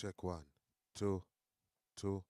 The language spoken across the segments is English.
Check one, two, two.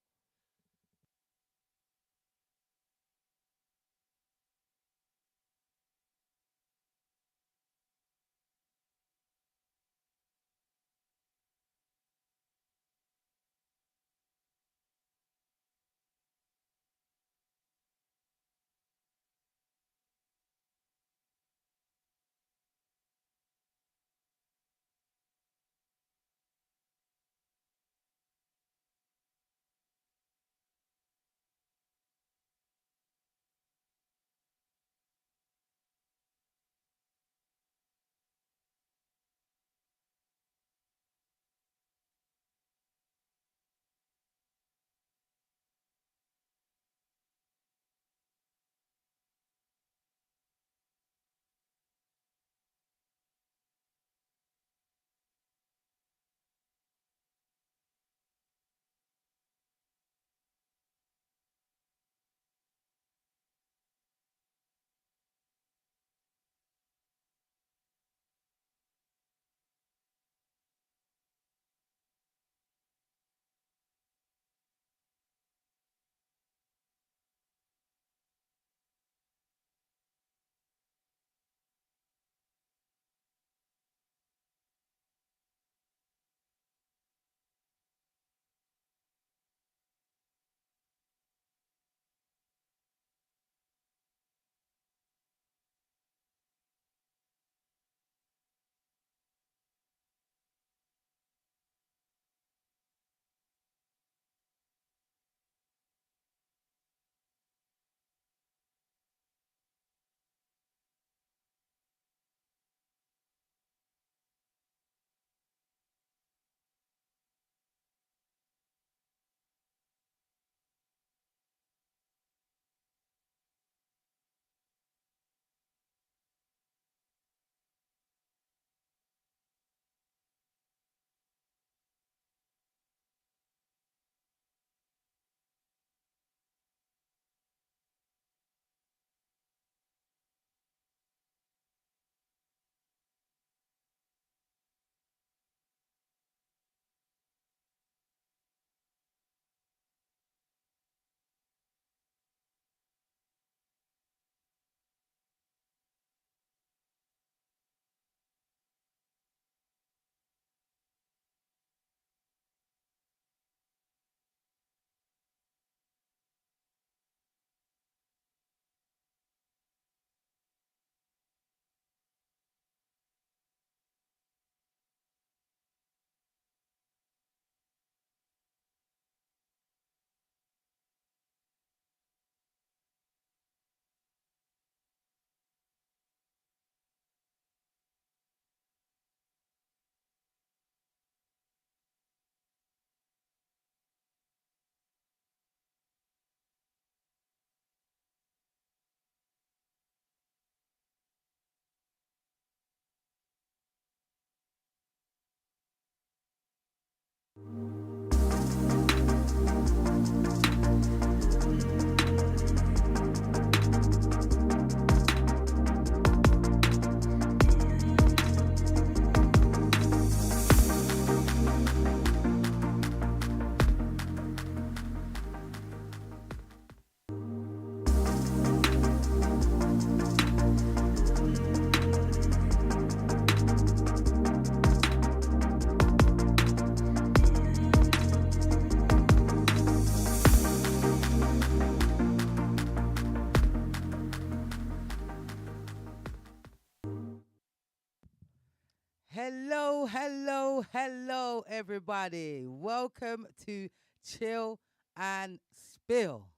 Hello, hello, hello, everybody. Welcome to Chill and Spill.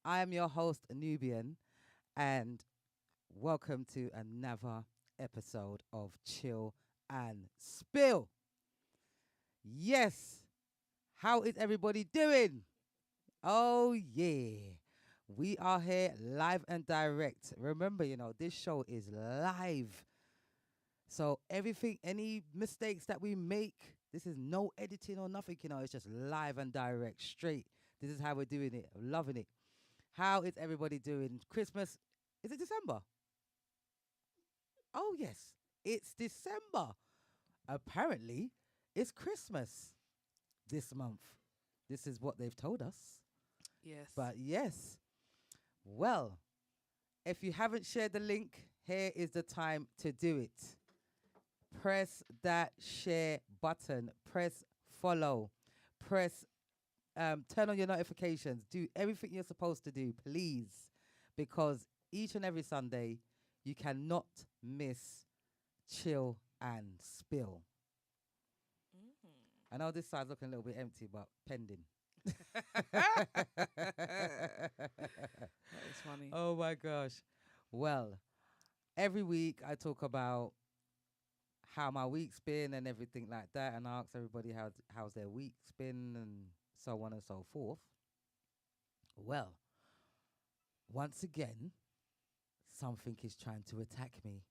I am your host, Nubian, and welcome to another episode of Chill and Spill. Yes, how is everybody doing? Oh, yeah. We are here live and direct. Remember, this show is live. So everything, any mistakes that we make, this is no editing or nothing, it's just live and direct, straight. This is how we're doing it. I'm loving it. How is everybody doing? Christmas, is it December? Oh, yes, it's December. Apparently, it's Christmas. this month. This is what they've told us. Yes. But yes, well, if you haven't shared the link, here is the time to do it. Press that share button. Press follow. Press turn on your notifications. Do everything you're supposed to do, please, because each and every Sunday you cannot miss chill and spill. I know this side's looking a little bit empty, but pending. That is funny. Oh my gosh. Well, every week I talk about how my week's been and everything like that, and I ask everybody how's their week's been and so on and so forth. Well, once again, something is trying to attack me.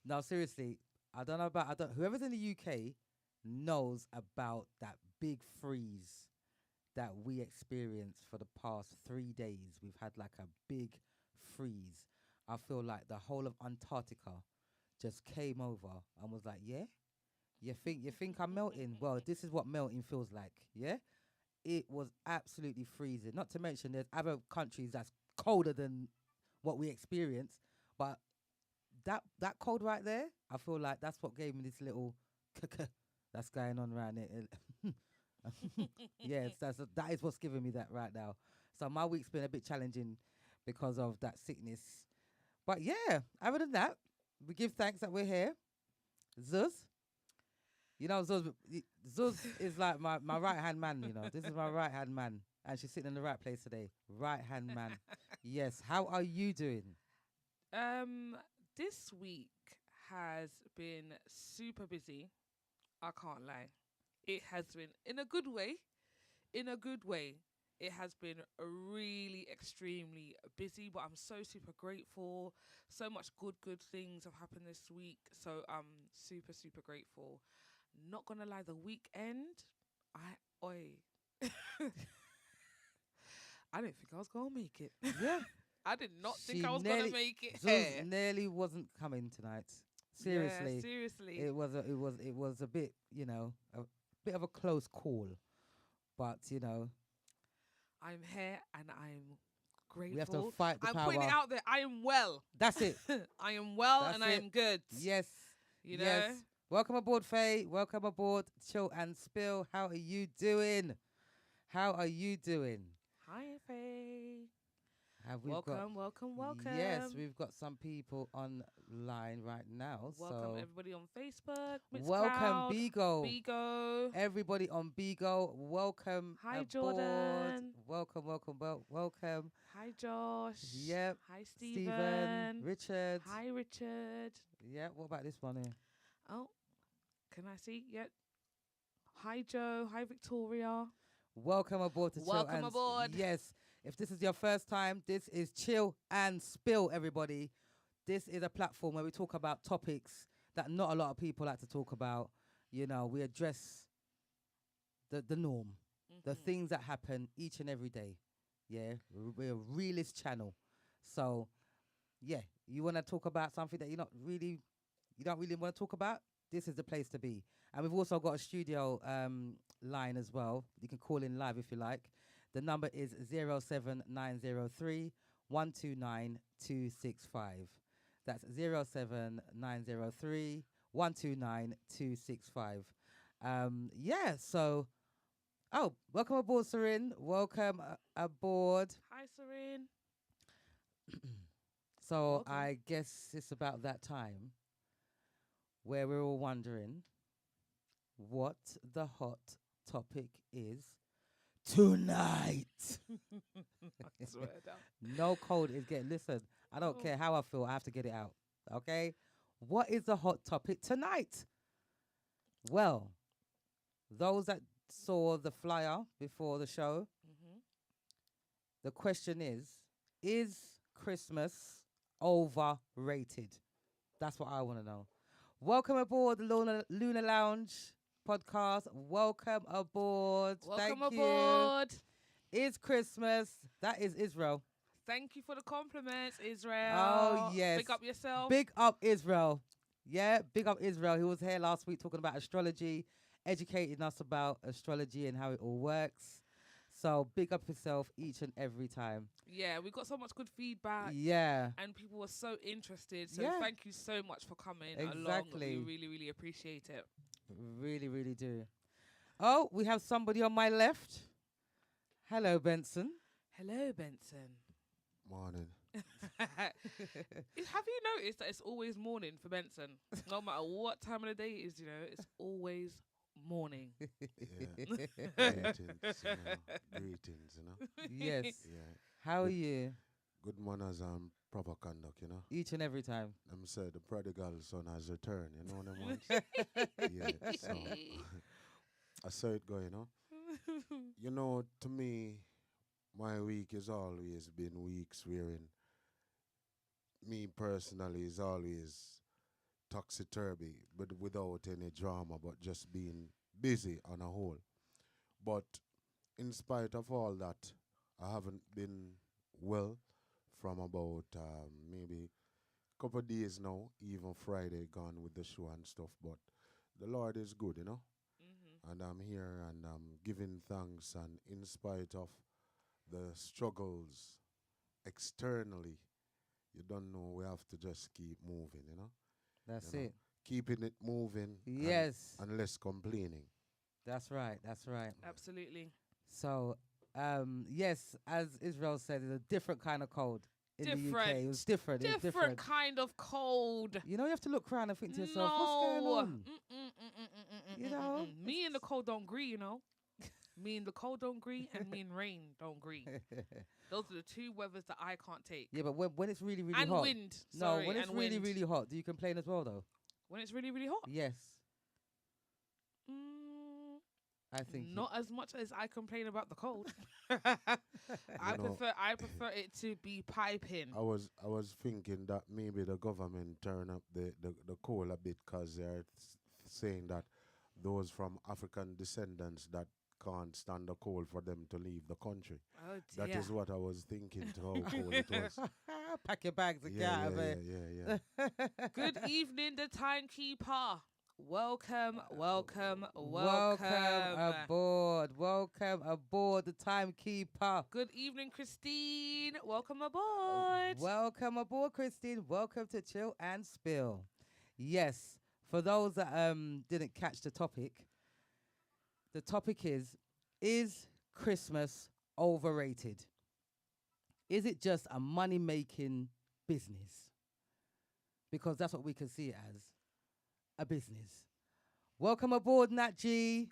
No, seriously, I don't whoever's in the UK knows about that big freeze that we experienced for the past 3 days. We've had like a big freeze. I feel like the whole of Antarctica just came over and was like, yeah, you think I'm melting? Well, this is what melting feels like, yeah? It was absolutely freezing. Not to mention there's other countries that's colder than what we experience, but that cold right there, I feel like that's what gave me this little that's going on around it. Yes, that is what's giving me that right now. So my week's been a bit challenging because of that sickness. But yeah, other than that, we give thanks that we're here. Zuz, Zuz is like my right hand man. This is my right hand man, and she's sitting in the right place today. Right hand man. Yes. How are you doing? Um, this week has been super busy. I can't lie. It has been in a good way. In a good way. It has been really extremely busy, but I'm so super grateful. So much good things have happened this week. So I'm super, super grateful. Not gonna lie, the weekend, oi. I didn't think I was gonna make it. Yeah. I did not think She I was nearly- gonna make it Zuz here. nearly wasn't coming tonight. Seriously. Yeah, seriously. It was a bit, a bit of a close call. But, I'm here and I'm grateful. we have to fight the I'm power. putting it out there. I am well. That's it. I am well That's and I it. am good. Yes. You know? Yes. Welcome aboard, Faye. Welcome aboard, Chill and Spill. How are you doing? How are you doing? Hi, Faye. Have we Welcome. Yes, we've got some people online right now. Welcome so everybody on Facebook. welcome, Bigo. Bigo. Everybody on Bigo, welcome. Hi, aboard. Jordan. Welcome. Welcome. Hi, Josh. Yep. Hi, Stephen, Stephen. Richard. Hi, Richard. Yeah. What about this one here? Oh, can I see? Yep. Hi, Joe. Hi, Victoria. Welcome aboard to Chill Welcome and aboard. Yes. If this is your first time, this is Chill and Spill, everybody. This is a platform where we talk about topics that not a lot of people like to talk about. We address the norm, the things that happen each and every day. Yeah, we're a realist channel. So, yeah, you want to talk about something that you don't really want to talk about? This is the place to be. And we've also got a studio line as well. You can call in live if you like. The number is 07903 129 265. That's 07903 129 265. Yeah, so, welcome aboard, Sarin. Welcome aboard. Hi, Serene. So Welcome. I guess it's about that time where we're all wondering what the hot topic is tonight. I swear down. No code is getting. Listen, I don't care how I feel. I have to get it out. Okay. What is the hot topic tonight? Well, those that saw the flyer before the show, the question is Christmas overrated? That's what I want to know. Welcome aboard the Lunar Lounge podcast. Welcome aboard. Welcome Thank aboard. you. It's Christmas. That is Israel. Thank you for the compliments, Israel. Oh, yes. Pick up yourself. Big up Israel. Yeah, big up Israel. He was here last week talking about astrology, educating us about astrology and how it all works. So big up yourself each and every time. Yeah, we got so much good feedback Yeah, and people were so interested. So yeah, thank you so much for coming along. We exactly. really, really appreciate it. Really, really do. Oh, we have somebody on my left. Hello, Benson. Hello, Benson. Morning. Have you noticed that it's always morning for Benson? No matter what time of the day it is, it's always morning. Yeah. Greetings. Yes. Yeah. How are Good, you? good manners and proper conduct. Each and every time. I'm said the prodigal son has returned, them ones? Yeah, so I saw it go. To me, my week has always been weeks wherein me personally is always topsy-turvy, but without any drama, but just being busy on a whole. But in spite of all that, I haven't been well from about maybe a couple of days now, even Friday gone with the show and stuff. But the Lord is good. Mhm. And I'm here and I'm giving thanks. And in spite of the struggles externally, you don't know, we have to just keep moving. That's You know, it. keeping it moving Yes. and less complaining. That's right. That's right. Absolutely. So, yes, as Israel said, it's a different kind of cold in the UK. It was different. It was Different different. kind of cold. You have to look around and think to yourself, what's going No. on? You know, Me and the cold don't agree. Me and the cold don't agree, and me and rain don't agree. Those are the two weathers that I can't take. Yeah, but when it's really, really And hot. wind. No, Sorry, when it's and really, wind. really hot, do you complain as well, though? When it's really, really hot. Yes, Mm, I think. not as much as I complain about the cold. You know, I prefer it to be piping. I was thinking that maybe the government turn up the coal a bit because they're saying that those from African descendants that can't stand the cold for them to leave the country. Oh That dear. is what I was thinking to how cold it was. Pack your bags and get Yeah, out of yeah, here. yeah, yeah. Good evening, the timekeeper. Welcome, welcome, Welcome welcome. aboard. Welcome aboard, the timekeeper. Good evening, Christine. Welcome aboard. Welcome aboard, Christine. Welcome to Chill and Spill. Yes, for those that didn't catch the topic is Christmas overrated? Is it just a money making business? Because that's what we can see it as, a business. Welcome aboard, Nat G.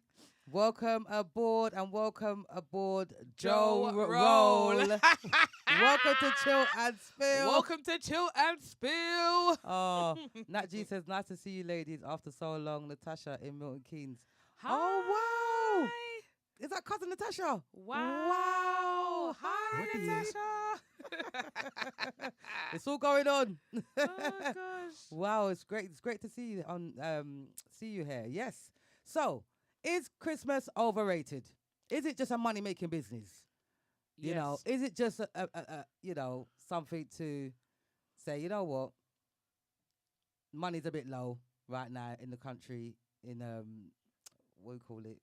Welcome aboard and welcome aboard, Joe Joe Roll. Roll. Welcome to Chill and Spill. Welcome to Chill and Spill. Oh, Nat G says, nice to see you ladies after so long. Natasha in Milton Keynes. Hi. Oh, wow. Is that cousin Natasha? Wow. Hi, What the- Natasha. It's all going on. Oh gosh. Wow, it's great. It's great to see you see you here. Yes. So, is Christmas overrated? Is it just a money making business? You know, is it just a something to say, you know what? Money's a bit low right now in the country in what do you call it?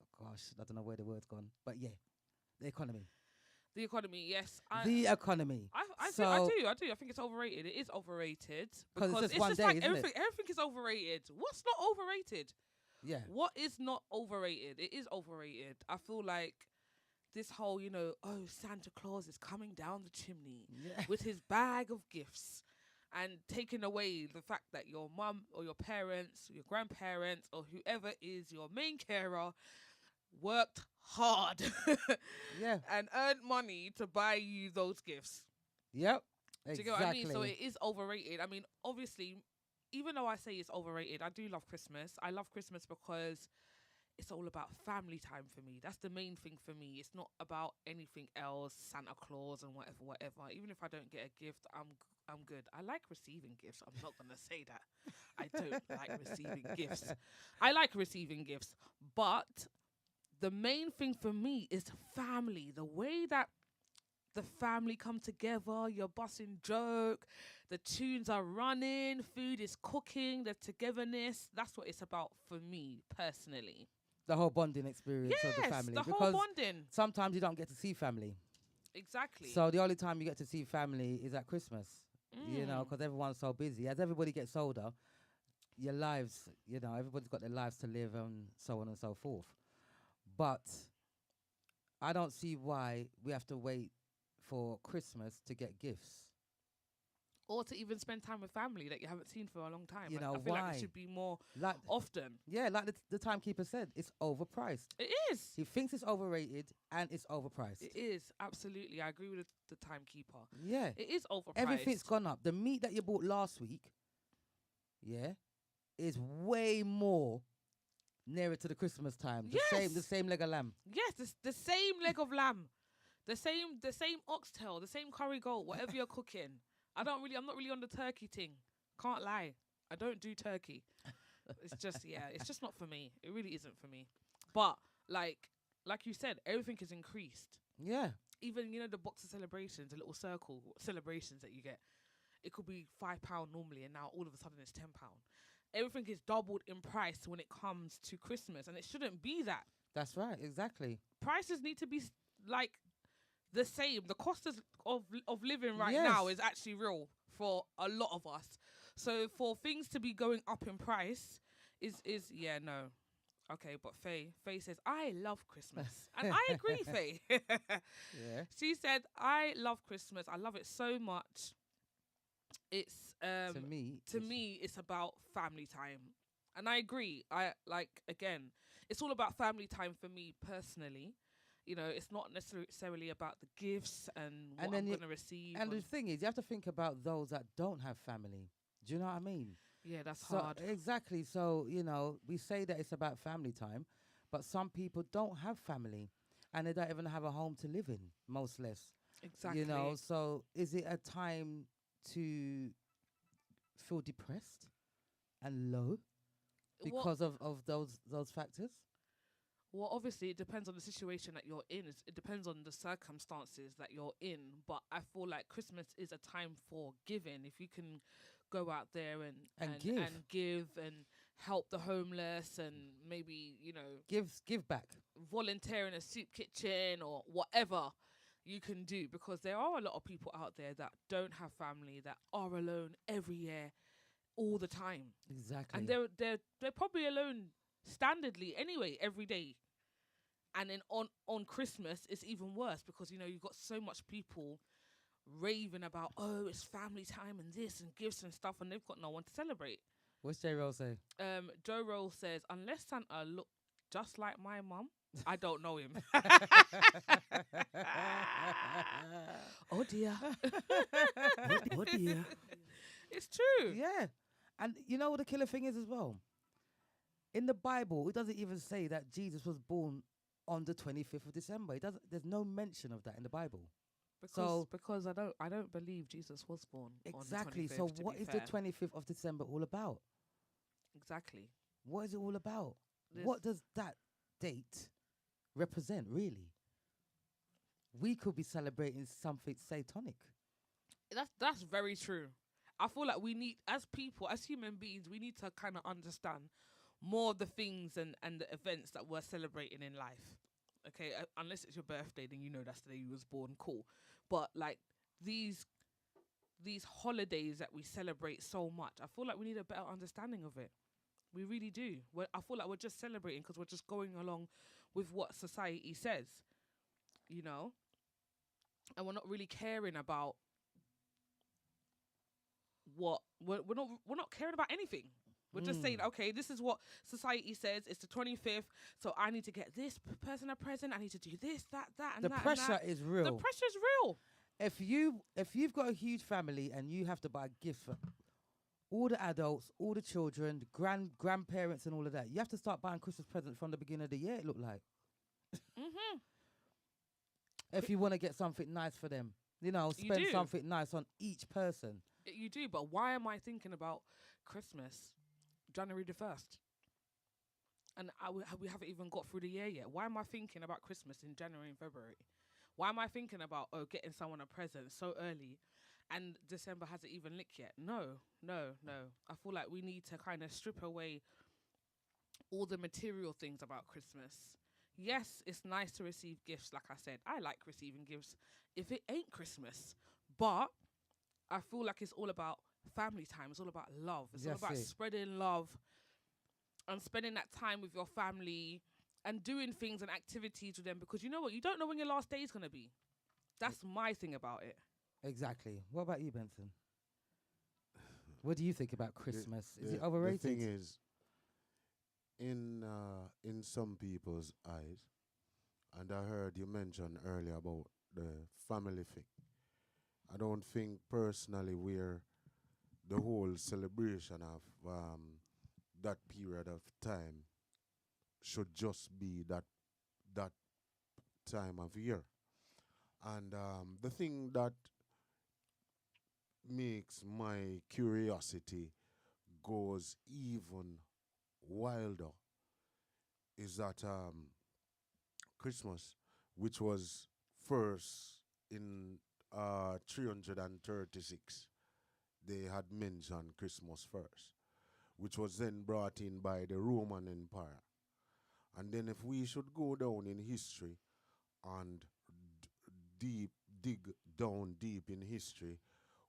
Oh gosh, I don't know where the word's gone. But yeah, the economy. The economy, yes. The economy. I So- do. I think it's overrated. It is overrated 'Cause it's just one day, like isn't it? everything is overrated. What's not overrated? Yeah. What is not overrated? It is overrated. I feel like this whole, Santa Claus is coming down the chimney Yeah. with his bag of gifts and taking away the fact that your mum or your parents, your grandparents, or whoever is your main carer worked hard Yeah. and earned money to buy you those gifts. Yep. Do you Exactly. get what I mean? So it is overrated. I mean, obviously, even though I say it's overrated, I do love Christmas. I love Christmas because it's all about family time for me. That's the main thing for me. It's not about anything else, Santa Claus and whatever. Even if I don't get a gift, I'm good. I like receiving gifts. I'm not gonna say that I don't like receiving gifts. I like receiving gifts, but the main thing for me is family. The way that the family come together, you're busting joke, the tunes are running, food is cooking, the togetherness. That's what it's about for me personally. The whole bonding experience of the Yes, family. the whole Because bonding. sometimes you don't get to see family. Exactly. So the only time you get to see family is at Christmas, you know, Mm. because everyone's so busy. As everybody gets older, your lives, you know, everybody's got their lives to live and so on and so forth. But I don't see why we have to wait for Christmas to get gifts. Or to even spend time with family that you haven't seen for a long time. You I know, feel like why? it should be more Like, often. yeah, like the timekeeper said, it's overpriced. It is. He thinks it's overrated and it's overpriced. It is. Absolutely. I agree with the timekeeper. Yeah. It is overpriced. Everything's gone up. The meat that you bought last week, yeah, is way more nearer to the Christmas time. Yes. The same leg of lamb. Yes, the same leg of lamb. The same oxtail, the same curry goat, whatever you're cooking. I'm not really on the turkey thing. Can't lie. I don't do turkey. It's just not for me. It really isn't for me. But like you said, everything is increased. Yeah. Even, the box of celebrations, the little circle celebrations that you get. It could be £5 normally, and now all of a sudden it's £10. Everything is doubled in price when it comes to Christmas, and it shouldn't be that. That's right, exactly. Prices need to be like the same. The cost of living right Yes. now is actually real for a lot of us. So for things to be going up in price is no. Okay, but Faye says, I love Christmas. And I agree, Faye. Yeah. She said, I love Christmas. I love it so much. It's To me, it's about family time. And I agree. Again, it's all about family time for me personally. It's not necessarily about the gifts and what I'm going to receive. And the thing is, you have to think about those that don't have family. Do you know what I mean? Yeah, that's So hard. exactly. So, we say that it's about family time, but some people don't have family and they don't even have a home to live in, most less. Exactly. So is it a time to feel depressed and low because of those factors? Well, obviously, it depends on the situation that you're in. It depends on the circumstances that you're in. But I feel like Christmas is a time for giving. If you can go out there and give and help the homeless and maybe, give back. Volunteer in a soup kitchen or whatever you can do. Because there are a lot of people out there that don't have family, that are alone every year, all the time. Exactly. And they're probably alone standardly anyway every day. And then on Christmas it's even worse because you've got so much people raving about, oh, it's family time and this and gifts and stuff, and they've got no one to celebrate. What's J Roll say? Joe Roll says, unless Santa looked just like my mum, I don't know him. Oh dear. Oh dear. It's true. Yeah. And you know what the killer thing is as well? In the Bible, it doesn't even say that Jesus was born on the 25th of December. It doesn't. There's no mention of that in the Bible. Because I don't believe Jesus was born Exactly. on the 25th. So what is the 25th of December all about? Exactly. What is it all about? What does that date represent, really? We could be celebrating something satanic. That's very true. I feel like we need, as people, as human beings, we need to kind of understand more of the things and the events that we're celebrating in life. Okay, unless it's your birthday, then that's the day you was born. Cool, but like these holidays that we celebrate so much, I feel like we need a better understanding of it. We really do. I feel like we're just celebrating because we're just going along with what society says, and we're not really caring about what we're not caring about anything. We're just saying, okay, this is what society says. It's the 25th, so I need to get this person a present. I need to do this, that, and the that. pressure and that. is real. The pressure is real. If you've got a huge family and you have to buy gifts for all the adults, all the children, the grandparents, and all of that, you have to start buying Christmas presents from the beginning of the year. It looked like. If you want to get something nice for them, spend something nice on each person. You do, but why am I thinking about Christmas January the 1st? And we haven't even got through the year yet. Why am I thinking about Christmas in January and February? Why am I thinking about getting someone a present so early, and December hasn't even licked yet? No, no, no. I feel like we need to kind of strip away all the material things about Christmas. Yes, it's nice to receive gifts. Like I said, I like receiving gifts if it ain't Christmas, but I feel like it's all about family time. It's all about love. It's all That's about it. spreading love and spending that time with your family and doing things and activities with them, because you know what? You don't know when your last day is going to be. That's my thing about it. Exactly. What about you, Benson? What do you think about Christmas? Is it The overrated? thing is, in some people's eyes, and I heard you mention earlier about the family thing. I don't think personally where the whole celebration of that period of time should just be that time of year. And the thing that makes my curiosity goes even wilder is that Christmas, which was first in 336, they had mentioned Christmas first, which was then brought in by the Roman Empire. And then if we should go down in history and deep dig down deep in history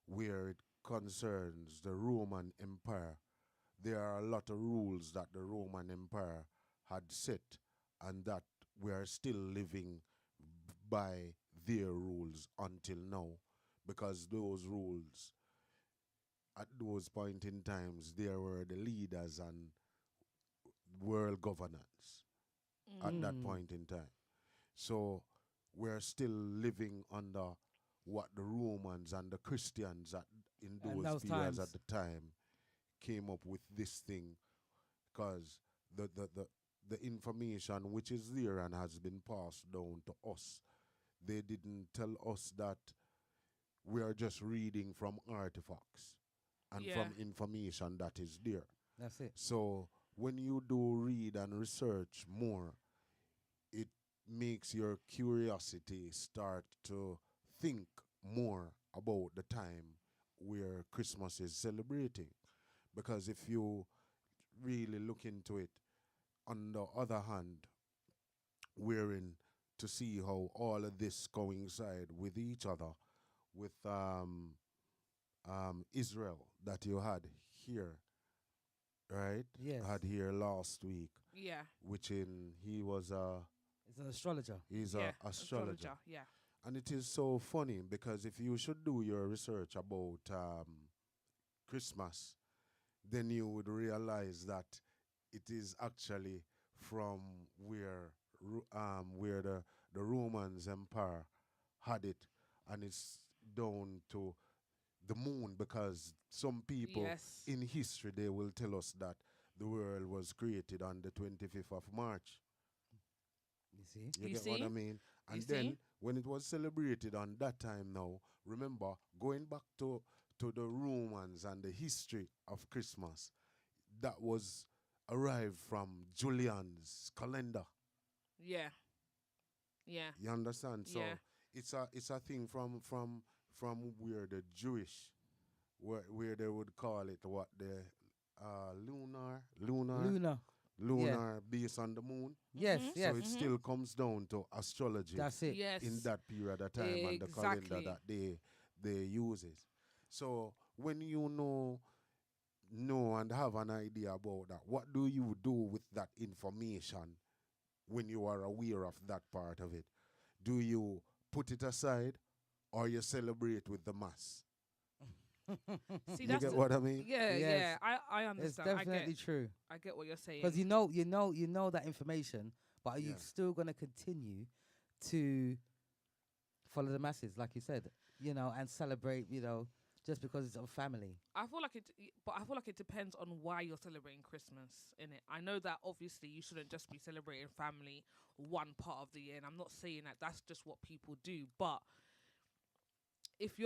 where it concerns the Roman Empire, there are a lot of rules that the Roman Empire had set and that we are still living by their rules until now, because those rules at those point in times there were the leaders and world governance at that Mm. point in time. So we're still living under what the Romans and the Christians in And those those periods times. at the time came up with this thing, because the information which is there and has been passed down to us, they didn't tell us that we are just reading from artifacts and Yeah. from information that is there. That's it. So when you do read and research more, it makes your curiosity start to think more about the time where Christmas is celebrating. Because if you really look into it, on the other hand, wherein to see how all of this coincide with each other, with Israel that you had here, right? Yes. Had here last week, Yeah. which in he was a It's an astrologer. he's Yeah. a astrologer. Yeah. And it is so funny because if you should do your research about Christmas, then you would realize that it is actually from where the Romans Empire had it, and it's down to the moon, because some people Yes. in history they will tell us that the world was created on the 25th of March. You see? You You get what I see? mean? You And see? then when it was celebrated on that time now, remember going back to the Romans and the history of Christmas, that was arrived from Julian's calendar. Yeah. Yeah. You understand? So Yeah. it's a thing from where the Jewish where they would call it what the Luna. lunar based on the moon. Yes, Mhm. yes. So it still comes down to astrology That's it. Yes. in that period of time and the calendar Exactly. that they uses. So when you know and have an idea about that, what do you do with that information when you are aware of that part of it? Do you put it aside or you celebrate with the mass? See, You that's get the- what I mean? Yeah, Yes. yeah. I It's understand. definitely true. I get what you're saying. Because you know that information, but are you Yeah. still going to continue to follow the masses, like you said, and celebrate, just because it's of family? I feel like but I feel like it depends on why you're celebrating Christmas, innit? I know that obviously you shouldn't just be celebrating family one part of the year, and I'm not saying that that's just what people do, but if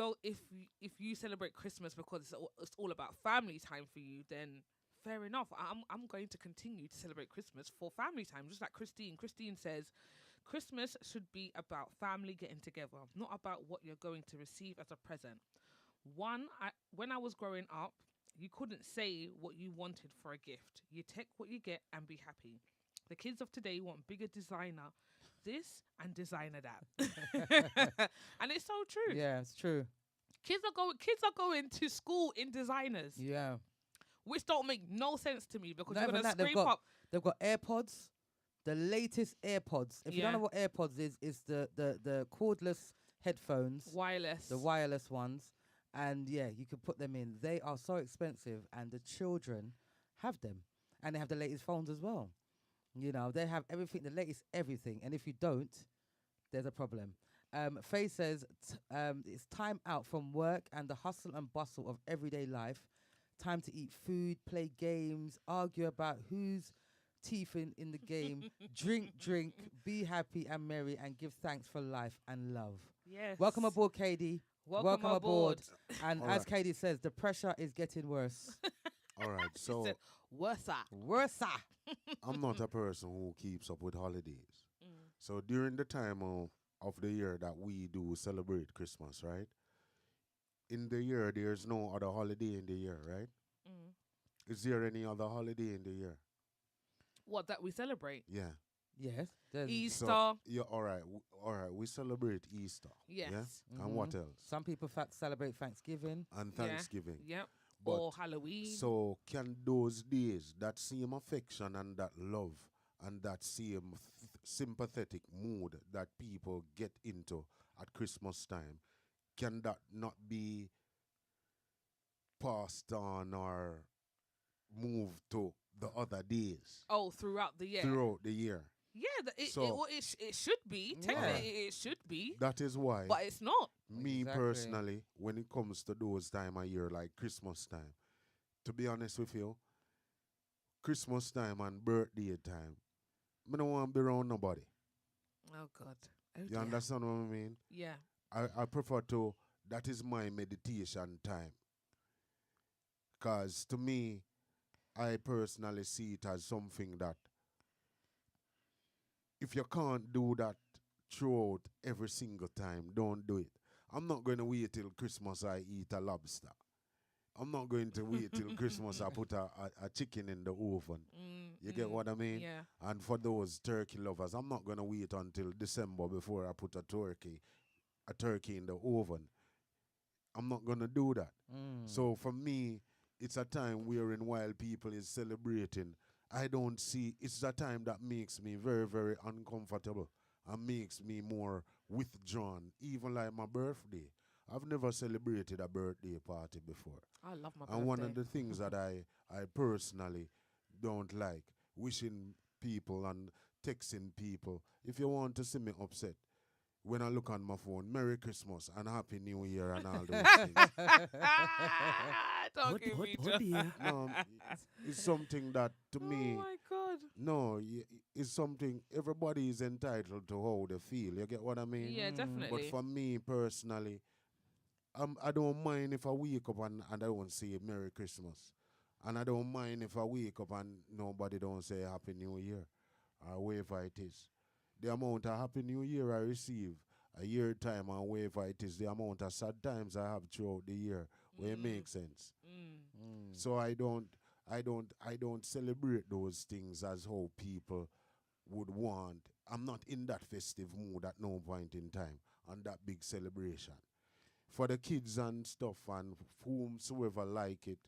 you celebrate Christmas because it's all about family time for you, then fair enough. I'm going to continue to celebrate Christmas for family time, just like Christine. Christine says Christmas should be about family getting together, not about what you're going to receive as a present. When I was growing up, you couldn't say what you wanted for a gift. You take what you get and be happy. The kids of today want bigger designer this and designer that. And it's so true. Yeah, it's true. Kids are going to school in designers, Yeah. which don't make no sense to me because Not you're even gonna that, they've scrape got up. they've got AirPods, the latest AirPods. If you don't Yeah. know what AirPods is, it's the cordless headphones, Wireless. the wireless ones, and yeah, you can put them in. They are so expensive, and the children have them, and they have the latest phones as well. You know, they have everything, the latest everything, and if you don't, there's a problem. Faye says it's time out from work and the hustle and bustle of everyday life. Time to eat food, play games, argue about whose teeth in the game, drink, be happy and merry, and give thanks for life and love. Yes. Welcome aboard, Katie. Welcome aboard. And All as right. Katie says, the pressure is getting worse. All right. So Said, Worsa. Worse. I'm not a person who keeps up with holidays. Mm. So during the time of the year that we do celebrate Christmas, right? In the year, there's no other holiday in the year, right? Mm. Is there any other holiday in the year? What that we celebrate? Yeah. Yes. there's- Easter. Yeah. All right. All right. We celebrate Easter. Yes. Yeah. And what else? Some people celebrate Thanksgiving. And Yeah. Thanksgiving. Yep. But Or Halloween. so can those days, that same affection and that love and that same sympathetic mood that people get into at Christmas time, can that not be passed on or moved to the other days Oh, throughout the year. throughout the year? Yeah, So- it should be. Yeah. Technically, it should be, That is why but it's not. me Exactly. personally, when it comes to those time of year like Christmas time, to be honest with you, Christmas time and birthday time, I don't want to be around nobody. Oh God. Oh You dear. understand what I mean? Yeah. I prefer to, that is my meditation time. Because to me, I personally see it as something that if you can't do that throughout every single time, don't do it. I'm not going to wait till Christmas I eat a lobster. I'm not going to wait till Christmas I put a chicken in the oven. You get what I mean? Yeah. And for those turkey lovers, I'm not going to wait until December before I put a turkey in the oven. I'm not going to do that. So for me, it's a time wherein while people is celebrating, I don't see, it's a time that makes me very, very uncomfortable and makes me more withdrawn, even like my birthday. I've never celebrated a birthday party before. I love my birthday. And one of the things that I personally don't like, wishing people and texting people, if you want to see me upset, when I look on my phone, Merry Christmas and Happy New Year and all those things. Don't give me joy. No, it's something that to me, Oh my God. no, it's something everybody is entitled to how they feel. You get what I mean? Yeah, Mm. definitely. But for me personally, I don't mind if I wake up and I don't say Merry Christmas. And I don't mind if I wake up and nobody don't say Happy New Year or whatever it is. The amount of Happy New Year I receive a year time and whatever it is, the amount of sad times I have throughout the year, where it makes sense. So I don't celebrate those things as how people would want. I'm not in that festive mood at no point in time on that big celebration. For the kids and stuff and whomsoever like it,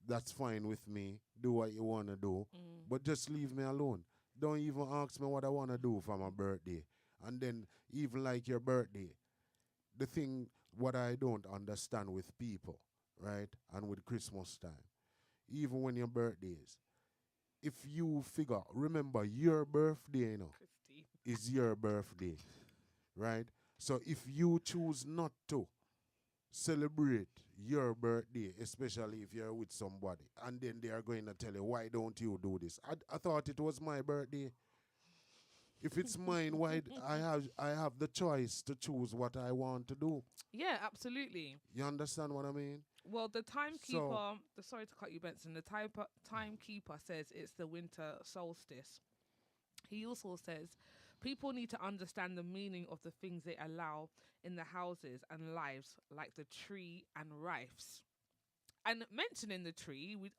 that's fine with me. Do what you want to do. But just leave me alone. Don't even ask me what I want to do for my birthday. And then, even like your birthday, the thing what I don't understand with people, right, and with Christmas time, even when your birthday if you figure, remember your birthday, Christy. is your birthday, right? So if you choose not to celebrate your birthday, especially if you're with somebody, and then they are going to tell you, why don't you do this? I thought it was my birthday. If it's mine, I have the choice to choose what I want to do. Yeah, absolutely. You understand what I mean? Well, the timekeeper, sorry to cut you, Benson, the timekeeper says it's the winter solstice. He also says People need to understand the meaning of the things they allow in the houses and lives, like the tree and rice. And mentioning the tree, we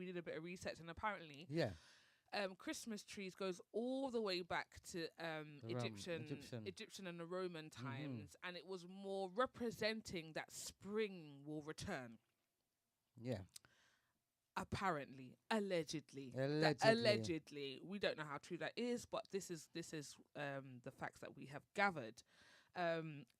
did a bit of research, and apparently, Yeah. Christmas trees goes all the way back to The Egyptian. Egyptian and the Roman Mhm. times, and it was more representing that spring will return. Yeah. Apparently, allegedly, Allegedly. we don't know how true that is, but this is the facts that we have gathered.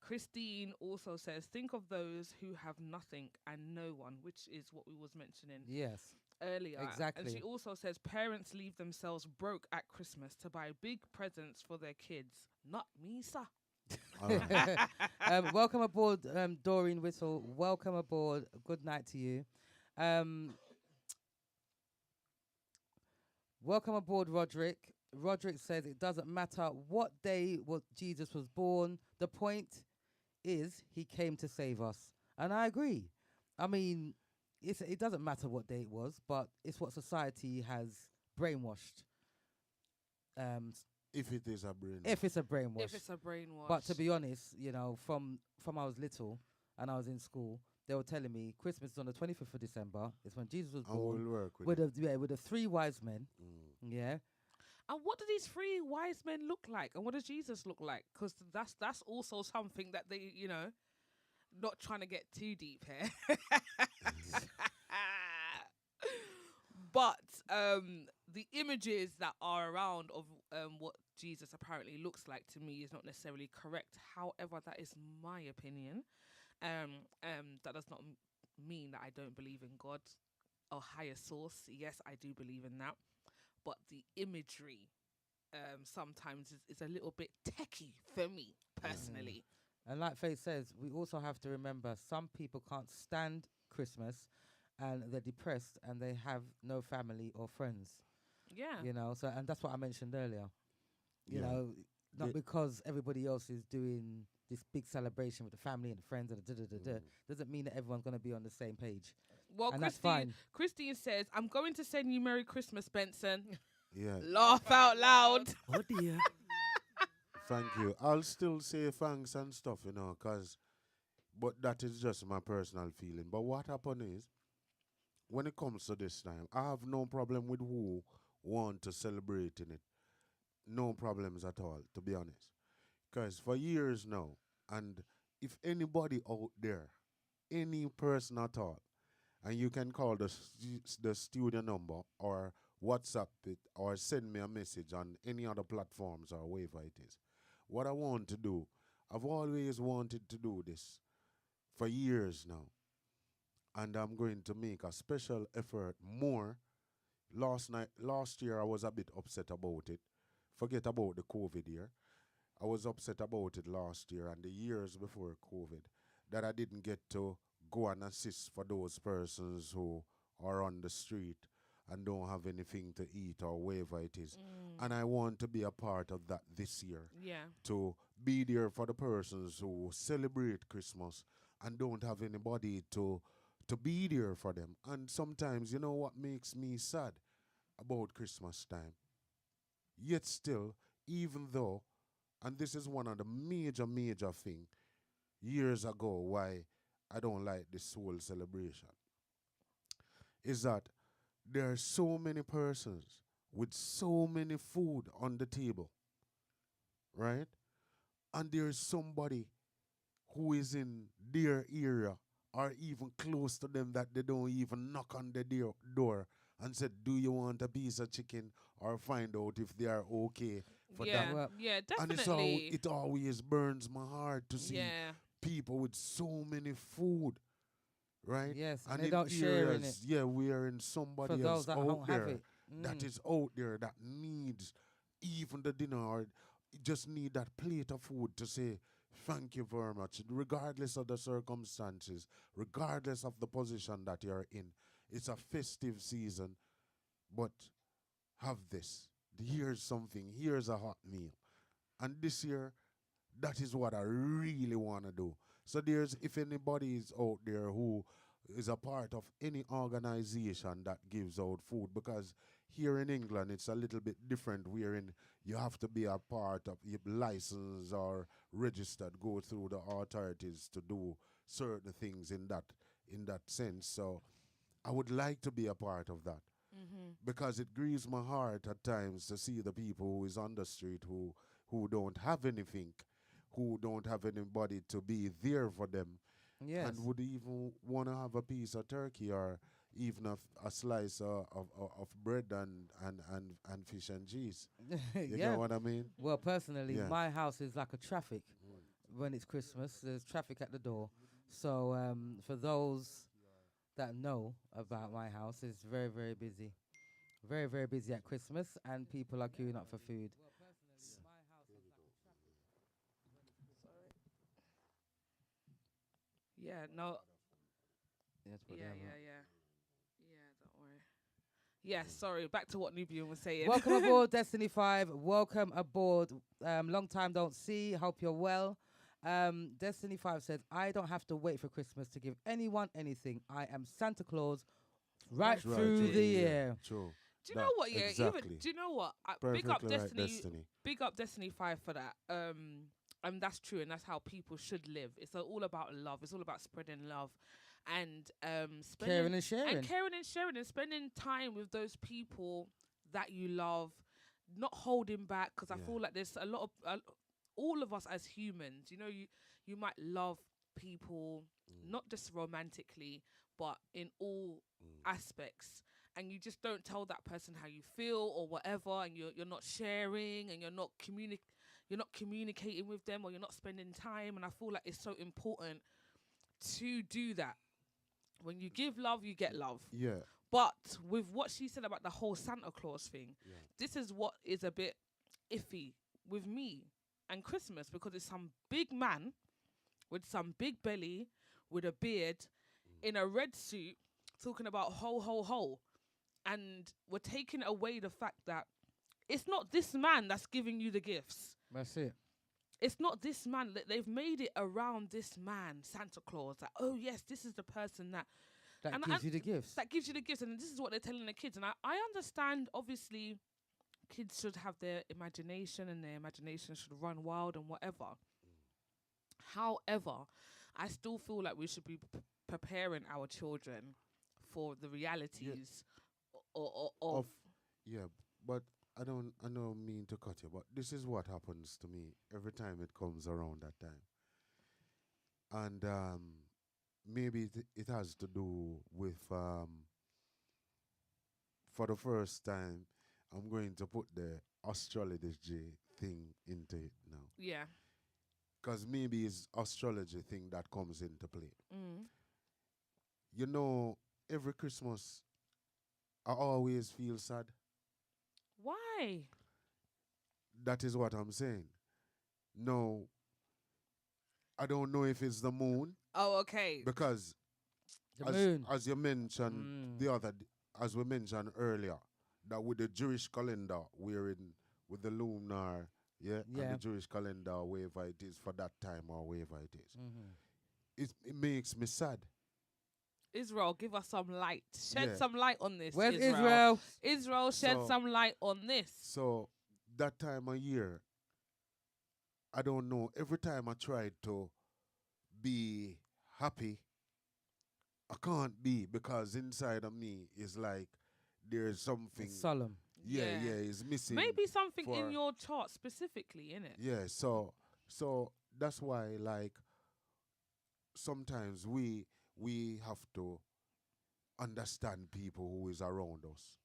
Christine also says, think of those who have nothing and no one, which is what we was mentioning Yes. earlier. And she Exactly. also says parents leave themselves broke at Christmas to buy big presents for their kids. Not me, sir. All right. Welcome aboard, Doreen Whistle. Welcome aboard. Good night to you. Um, welcome aboard, Roderick. Roderick says it doesn't matter what day what Jesus was born. The point is he came to save us, and I agree. I mean, it doesn't matter what day it was, but it's what society has brainwashed. S- If it is a brain. if it's a brainwash. If it's a brainwash. But to be honest, from I was little and I was in school, they were telling me Christmas is on the 25th of December. It's when Jesus was And born. we'll work with it. With the three wise men. Mm. Yeah. And what do these three wise men look like? And what does Jesus look like? Because that's also something that they, not trying to get too deep here. But the images that are around of what Jesus apparently looks like to me is not necessarily correct. However, that is my opinion. That does not mean that I don't believe in God or higher source. Yes, I do believe in that. But the imagery sometimes is a little bit techie for me personally. And like Faith says, we also have to remember some people can't stand Christmas and they're depressed and they have no family or friends. Yeah. So and that's what I mentioned earlier. You Yeah. know, not The- because everybody else is doing this big celebration with the family and the friends and doesn't mean that everyone's going to be on the same page. Well, And that's fine. Christine says, I'm going to send you Merry Christmas, Benson. Yeah. Laugh out loud. Oh dear. Thank you. I'll still say thanks and stuff, but that is just my personal feeling. But what happened is, when it comes to this time, I have no problem with who want to celebrate in it. No problems at all, to be honest. Because for years now, and if anybody out there, any person at all, and you can call the studio number or WhatsApp it or send me a message on any other platforms or wherever it is. What I want to do, I've always wanted to do this for years now, and I'm going to make a special effort more. Last year, I was a bit upset about it. Forget about the COVID year. I was upset about it last year and the years before COVID that I didn't get to go and assist for those persons who are on the street and don't have anything to eat or wherever it is. And I want to be a part of that this year, Yeah. to be there for the persons who celebrate Christmas and don't have anybody to be there for them. And sometimes, you know what makes me sad about Christmas time? Yet still, even though, and this is one of the major thing years ago why I don't like this whole celebration, is that there are so many persons with so many food on the table, right? And there's somebody who is in their area or even close to them that they don't even knock on the door and said, do you want a piece of chicken, or find out if they are okay for Yeah. that. Well, Yeah, And definitely. it always burns my heart to see Yeah. people with so many food, right? Yes, and And they in don't share in areas, it yeah, we are in for somebody those else that out don't have there it. that is out there that needs even the dinner, or just need that plate of food to say thank you very much, regardless of the circumstances, regardless of the position that you're in. It's a festive season, but have this. Here's something. Here's a hot meal. And this year, that is what I really want to do. So if anybody is out there who is a part of any organization that gives out food, because here in England it's a little bit different, wherein you have to be a part of your license or registered, go through the authorities to do certain things in that sense. So I would like to be a part of that, Mhm. because it grieves my heart at times to see the people who is on the street who don't have anything, who don't have anybody to be there for them, Yes. and would even want to have a piece of turkey or even a slice of bread and fish and cheese. You Yeah. get what I mean? Well, personally, Yeah. my house is like a traffic when it's Christmas. There's traffic at the door. So for those that know about my house, it's very, very busy. Very, very busy at Christmas, and people are queuing up for food. S- Yeah, no. Yes, but Yeah, they yeah, haven't. yeah. Yeah, don't worry. Yeah, sorry. Back to what Nubian was saying. Welcome aboard, Destiny 5. Welcome aboard. Long time don't see. Hope you're well. Destiny 5 says, I don't have to wait for Christmas to give anyone anything. I am Santa Claus right That's It's right through through the the it. year. year. True. Do you That know what? Yeah, even exactly. do you know what? Big up Perfectly right, Destiny. Destiny. Big up Destiny 5 for that. And that's true, and that's how people should live. It's all about love. It's all about spreading love, and spending Caring and sharing. caring and sharing and spending time with those people that you love, not holding back. Because I Yeah. feel like there's a lot of all of us as humans. You know, you might love people Mm, not just romantically, but in all mm. aspects, and you just don't tell that person how you feel or whatever, and you're not sharing, and you're not communicating with them, or you're not spending time. And I feel like it's so important to do that. When you give love, you get love. Yeah. But with what she said about the whole Santa Claus thing, Yeah. this is what is a bit iffy with me and Christmas, because it's some big man with some big belly with a beard in a red suit talking about ho ho ho, and we're taking away the fact that it's not this man that's giving you the gifts. That's it. It's not this man. They've made it around this man, Santa Claus. That, oh yes, this is the person that That and gives you the gifts. that gives you the gifts, and this is what they're telling the kids. And I understand, obviously, kids should have their imagination, and their imagination should run wild and whatever. However, I still feel like we should be preparing our children for the realities of. Of yeah, but I don't mean to cut you, but this is what happens to me every time it comes around that time. And maybe it has to do with for the first time I'm going to put the astrology thing into it now. Yeah. Because maybe it's astrology thing that comes into play. Mm. You know, every Christmas I always feel sad. Why? That is what I'm saying. No, I don't know if it's the moon, Oh, okay. because The moon. as you mentioned Mm. the other as we mentioned earlier, that with the Jewish calendar we're in, with the lunar, yeah, and Yeah. the Jewish calendar, wherever it is for that time or wherever it is, Mhm. it makes me sad. Israel, give us some light. Shed Yeah. some light on this. Where's Israel? Israel? Israel, shed So- some light on this. So that time of year, I don't know. Every time I try to be happy, I can't be, because inside of me is like there's something. It's solemn. Yeah, is missing. Maybe something for- in your chart specifically, innit? Yeah, so that's why, like, sometimes we have to understand people who is around us,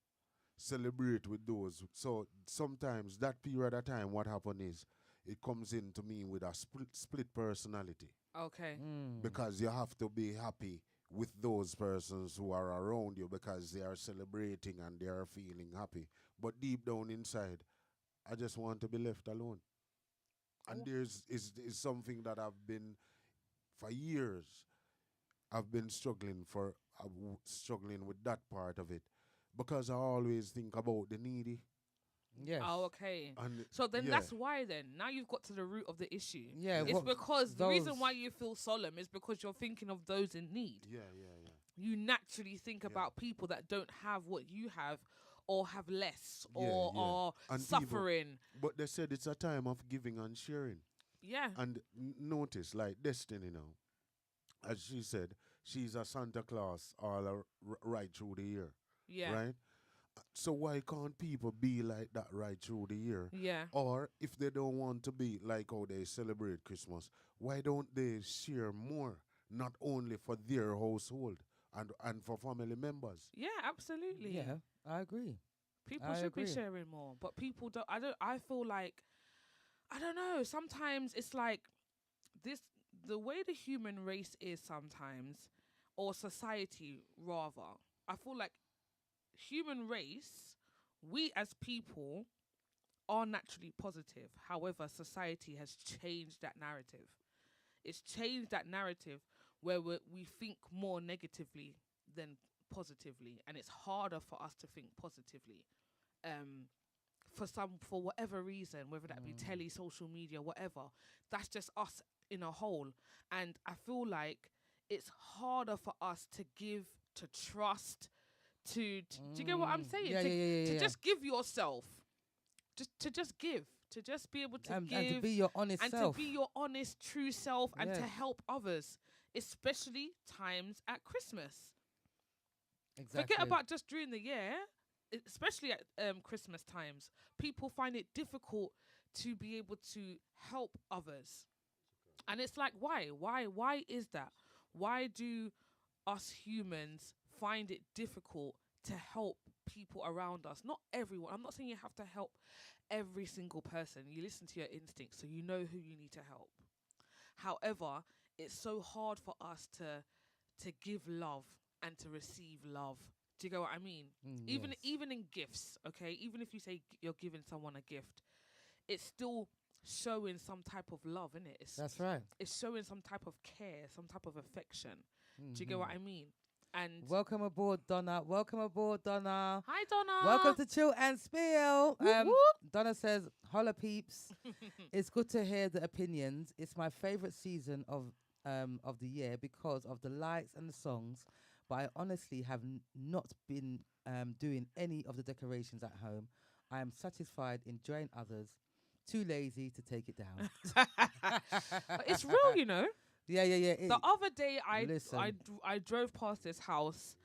celebrate with those. So sometimes that period of time, what happen is it comes into me with a split personality, Okay. Mm. because you have to be happy with those persons who are around you because they are celebrating and they are feeling happy. But deep down inside, I just want to be left alone. And Oh. there's is something that I've been for years. I've been struggling with that part of it, because I always think about the needy. Yes. Oh, okay. And So then yeah, that's why then. Now you've got to the root of the issue. Yeah. It's what- because the reason those- why you feel solemn is because you're thinking of those in need. yeah. you naturally think Yeah. about people that don't have what you have, or have less, Yeah, or yeah. are And people, suffering. but they said it's a time of giving and sharing. Yeah, And notice, like Destiny now, as she said, she's a Santa Claus right through the year, yeah, right? So why can't people be like that right through the year? yeah, Or if they don't want to be like how they celebrate Christmas, why don't they share more? Not only for their household and for family members. yeah. Absolutely. Yeah, I agree. People I should be agree. sharing more, but people don't. I don't. I feel like, I don't know. Sometimes it's like this. The way the human race is sometimes, or society rather. I feel like human race, we as people are naturally positive. However, society has changed that narrative. It's changed that narrative where we think more negatively than positively, and it's harder for us to think positively. Um, for whatever reason, whether that be Mm. telly, social media, whatever. That's just us in a whole, and I feel like it's harder for us to give, to trust, do you get what I'm saying? Yeah, yeah, yeah, yeah, To yeah. just give yourself, just give, to just be able to And to give, be your honest and self. to be your honest, true self, and to Yes, help others, especially times at Christmas. Forget exactly. about just during the year, especially at Christmas times. People find it difficult to be able to help others, and it's like, why? Why is that? Why do us humans find it difficult to help people around us? Not everyone. I'm not saying you have to help every single person. You listen to your instincts, so you know who you need to help. However, it's so hard for us to give love and to receive love. Do you get what I mean? Even Yes, even in gifts, okay? Even if you say you're giving someone a gift, it's still showing some type of love, in it. that's right. It's showing some type of care, some type of affection. Do you get Hmm. what I mean? And Welcome aboard, Donna. Welcome aboard, Donna. hi, Donna. Welcome to Chill and Spill. Whoop, Donna says, "Holla peeps, whoop. it's good to hear the opinions. It's my favorite season of the year because of the lights and the songs. But I honestly have not been doing any of the decorations at home. I am satisfied enjoying others. Too lazy to take it down." But it's real, you know. Yeah, yeah, yeah. The other day, Listen. I drove past this house,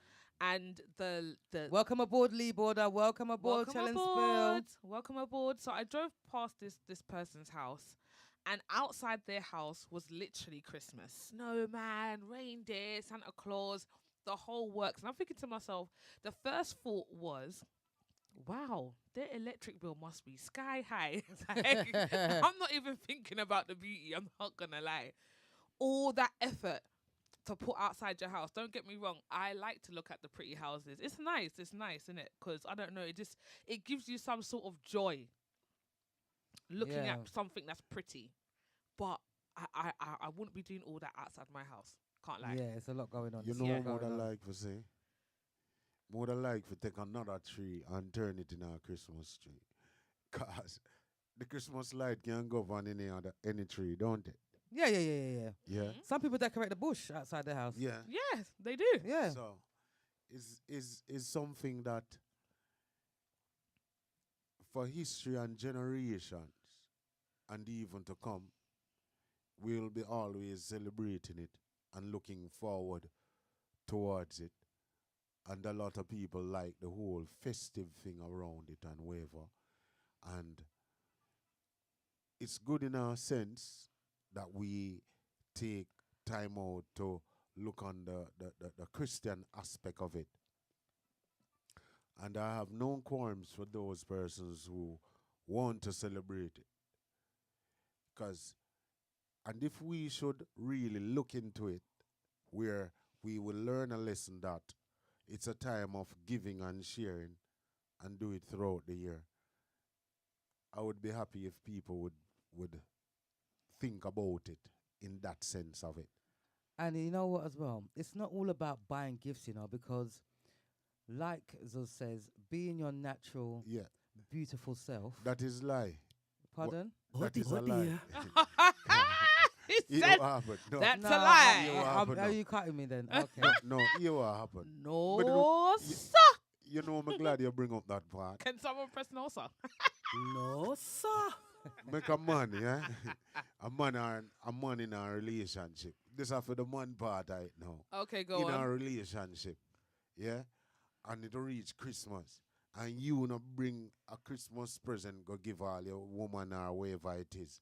and the Welcome aboard, Lee Border. Welcome aboard, welcome Chill and aboard, Spill. welcome aboard. So I drove past this person's house, and outside their house was literally Christmas: snowman, reindeer, Santa Claus, the whole works. And I'm thinking to myself, the first thought was, wow, their electric bill must be sky high. Like, I'm not even thinking about the beauty. I'm not gonna lie. All that effort to put outside your house. Don't get me wrong. I like to look at the pretty houses. It's nice. It's nice, isn't it? Because I don't know. It gives you some sort of joy looking Yeah. at something that's pretty. But I wouldn't be doing all that outside my house. Can't lie. Yeah, it's a lot going on. You It's a know lot what more going than on. like for say? More than like for take another tree and turn it in a Christmas tree. Cause the Christmas light can go on any tree, don't it? Yeah, yeah, yeah, yeah, yeah. Yeah. Mhm. Some people decorate the bush outside their house. Yeah. Yes, they do. Yeah. So is something that for history and generations and even to come, we'll be always celebrating it and looking forward towards it. And a lot of people like the whole festive thing around it and whatever. And it's good in a sense that we take time out to look on the Christian aspect of it. And I have no qualms for those persons who want to celebrate it. Because, and if we should really look into it, where we will learn a lesson that it's a time of giving and sharing and do it throughout the year, I would be happy if people would think about it in that sense of it. And you know what as well? It's not all about buying gifts, because like Zuz says, being your natural, Yeah, beautiful self. that is lie. Pardon? That is a lie. You said what happened? No, that's No, a lie. You what happened are now? you cutting me then? Okay. No, you what happened? No, But look, sir. you know, I'm glad you bring up that part. Can someone press no, sir? No, sir. Make a money, eh? a man in a relationship. This is for the man part right now. Okay, go In a on. relationship, yeah? And it reach Christmas. And you not bring a Christmas present, go give all your woman or whatever it is.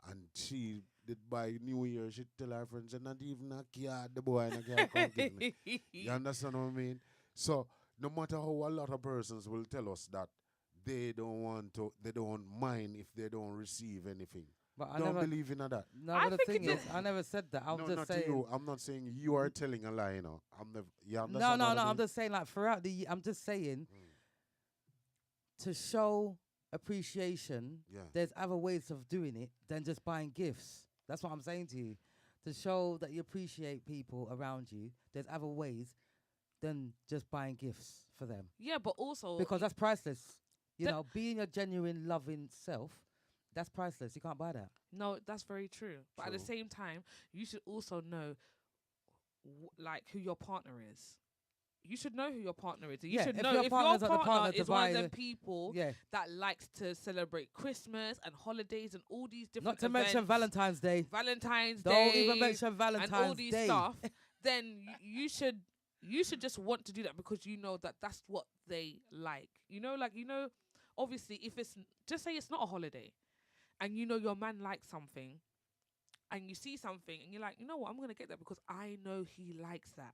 And she did by New Year, she tell her friends, and not even a card, the boy and a card come give me. You understand what I mean? So no matter how a lot of persons will tell us that they don't mind if they don't receive anything. But I Don't never. believe in that. No, I but the think thing it is, I never said that. I'm No, just not saying. to you. I'm not saying you are telling a lie, you know. You No, understand no, what no. I I'm mean? just saying, like throughout the year, I'm just saying to show appreciation. Yeah. There's other ways of doing it than just buying gifts. That's what I'm saying to you. To show that you appreciate people around you, there's other ways than just buying gifts for them. Yeah, but also Because that's priceless. You That- know, being a genuine, loving self, that's priceless. You can't buy that. no, that's very true. But at the True. same time, you should also know, like, who your partner is. You should know who your partner is. You Yeah, should if know your if your partner's not the partner partner to is one of buy them the- people Yeah. that likes to celebrate Christmas and holidays and all these different Not to mention events, Valentine's Day. Valentine's Don't Day, even mention Valentine's and all these Day. stuff, then you should just want to do that because you know that that's what they like. Obviously, if it's just say it's not a holiday, and you know your man likes something, and you see something, and you're like, you know what, I'm gonna get that because I know he likes that.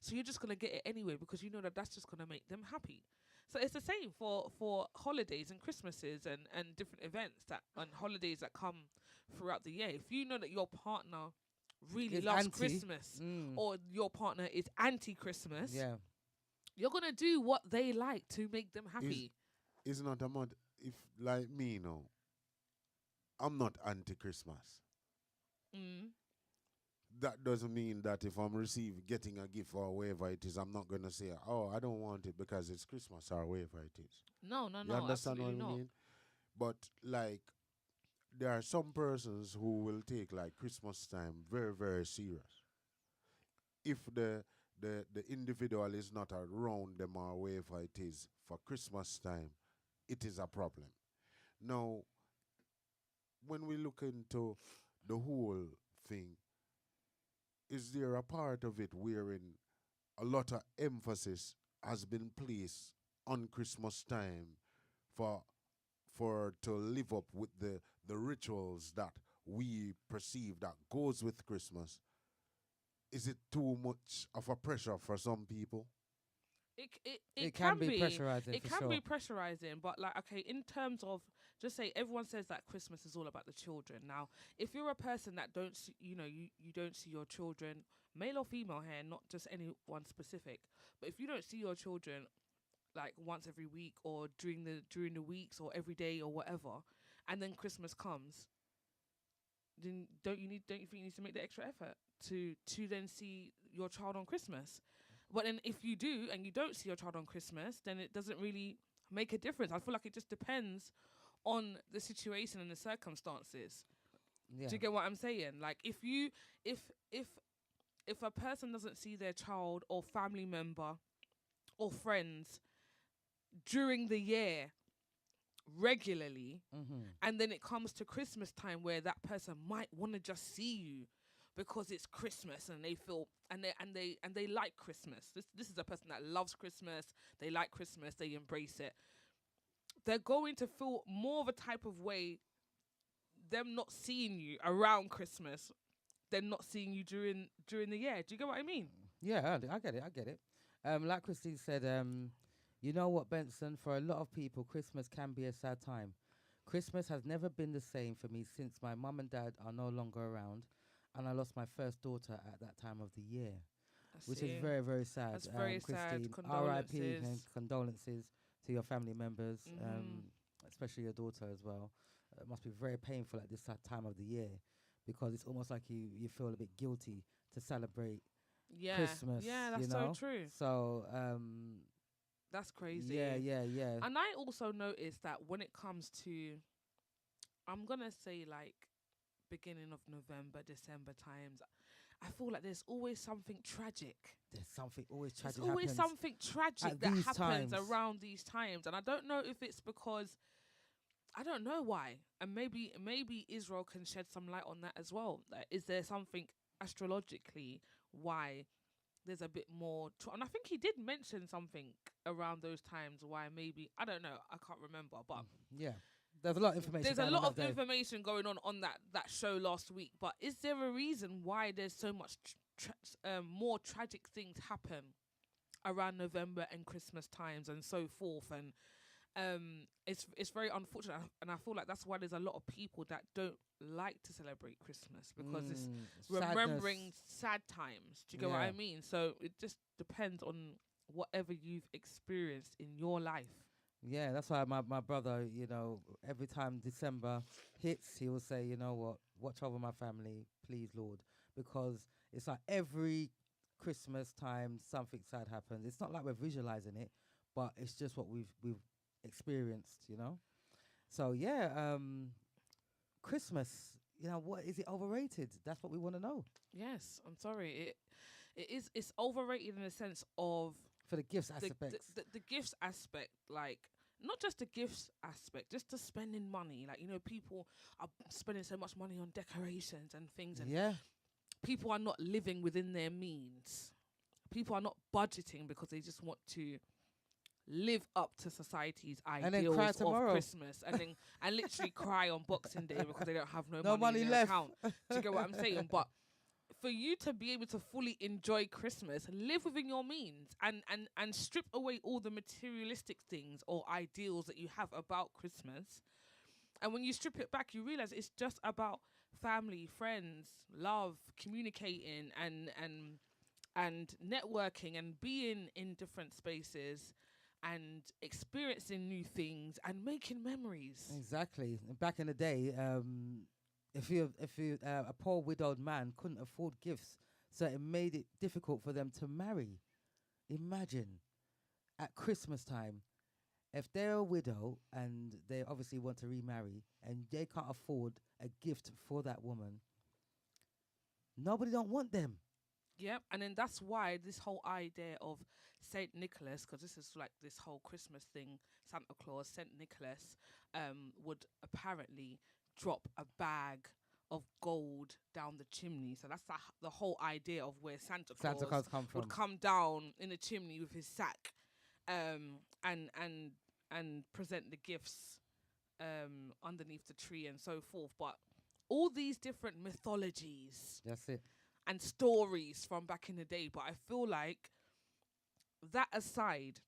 So you're just gonna get it anyway because you know that that's just gonna make them happy. So it's the same for holidays and Christmases and different events and holidays that come throughout the year. If you know that your partner really Is loves anti. Christmas Mm. or your partner is anti-Christmas, Yeah. you're gonna do what they like to make them happy. It's not a mud. If like me, you know, I'm not anti-Christmas. Mm. That doesn't mean that if I'm getting a gift or whatever it is, I'm not gonna say, oh, I don't want it because it's Christmas or whatever it is. No, You understand what absolutely I not. mean? But like, there are some persons who will take like Christmas time very, very serious. If the individual is not around them or wherever it is for Christmas time, it is a problem. Now, when we look into the whole thing, is there a part of it wherein a lot of emphasis has been placed on Christmas time for to live up with the rituals that we perceive that goes with Christmas? Is it too much of a pressure for some people? It can be pressurizing. It for can sure. be pressurizing, but like, okay, in terms of, just say everyone says that Christmas is all about the children. Now, if you're a person that don't see, you don't see your children, male or female here, not just anyone specific, but if you don't see your children like once every week or during the weeks or every day or whatever, and then Christmas comes, then don't you think you need to make the extra effort to then see your child on Christmas? But then if you do and you don't see your child on Christmas, then it doesn't really make a difference. I feel like it just depends on the situation and the circumstances. Yeah. Do you get what I'm saying? Like, if a person doesn't see their child or family member or friends during the year regularly, Mm-hmm. and then it comes to Christmas time where that person might want to just see you because it's Christmas and they feel and they like Christmas. This is a person that loves Christmas. They like Christmas. They embrace it. They're going to feel more of a type of way, them not seeing you around Christmas than not seeing you during the year. Do you get what I mean? Yeah, I get it. Like Christine said, you know what, Benson, for a lot of people, Christmas can be a sad time. Christmas has never been the same for me since my mum and dad are no longer around, and I lost my first daughter at that time of the year, which is very, very sad. That's very sad. Christine, R.I.P. and Condolences. condolences to your family members, Mhm. especially your daughter as well. It must be very painful at this time of the year because it's almost like you feel a bit guilty to celebrate Yeah. Christmas. Yeah, that's you so know? true. So, That's crazy. yeah. And I also noticed that when it comes to, I'm gonna say like beginning of November, December times, I feel like there's always something tragic. There's something always tragic. There's always happens something tragic at that these happens times. around these times, and I don't know if it's because I don't know why, and maybe Israel can shed some light on that as well. Like, is there something astrologically why there's a bit more? And I think he did mention something around those times why maybe I don't know. I can't remember, but Yeah, there's a lot of information. there's a going lot on of that day. information going on that show last week. But is there a reason why there's so much more tragic things happen around November and Christmas times and so forth? And it's very unfortunate, and I feel like that's why there's a lot of people that don't like to celebrate Christmas because it's remembering sad times. Do you get what I mean? So it just depends on whatever you've experienced in your life. Yeah, that's why my brother, every time December hits, he will say, you know what, watch over my family, please, Lord, because it's like every Christmas time something sad happens. It's not like we're visualizing it, but it's just what we've experienced. So yeah, Christmas, what is it overrated? That's what we want to know. Yes, I'm sorry. It's overrated in the sense of For the gifts aspect. the gifts aspect, like not just the gifts aspect, just the spending money. Like, people are spending so much money on decorations and things, and Yeah. people are not living within their means. People are not budgeting because they just want to live up to society's And then cry ideals of tomorrow. Christmas, and literally cry on Boxing Day because they don't have no No money in their left. account. Do you get what I'm saying? But for you to be able to fully enjoy Christmas, live within your means and strip away all the materialistic things or ideals that you have about Christmas. And when you strip it back, you realize it's just about family, friends, love, communicating and networking and being in different spaces and experiencing new things and making memories. Exactly. Back in the day, if you a poor widowed man couldn't afford gifts, so it made it difficult for them to marry. Imagine at Christmas time, if they're a widow and they obviously want to remarry and they can't afford a gift for that woman, nobody don't want them. Yep, and then that's why this whole idea of Saint Nicholas, because this is like this whole Christmas thing, Santa Claus, Saint Nicholas, would apparently drop a bag of gold down the chimney. So that's the whole idea of where Santa Claus come from. would come down in the chimney with his sack, and present the gifts, underneath the tree and so forth. But all these different mythologies That's it. and stories from back in the day. But I feel like that aside,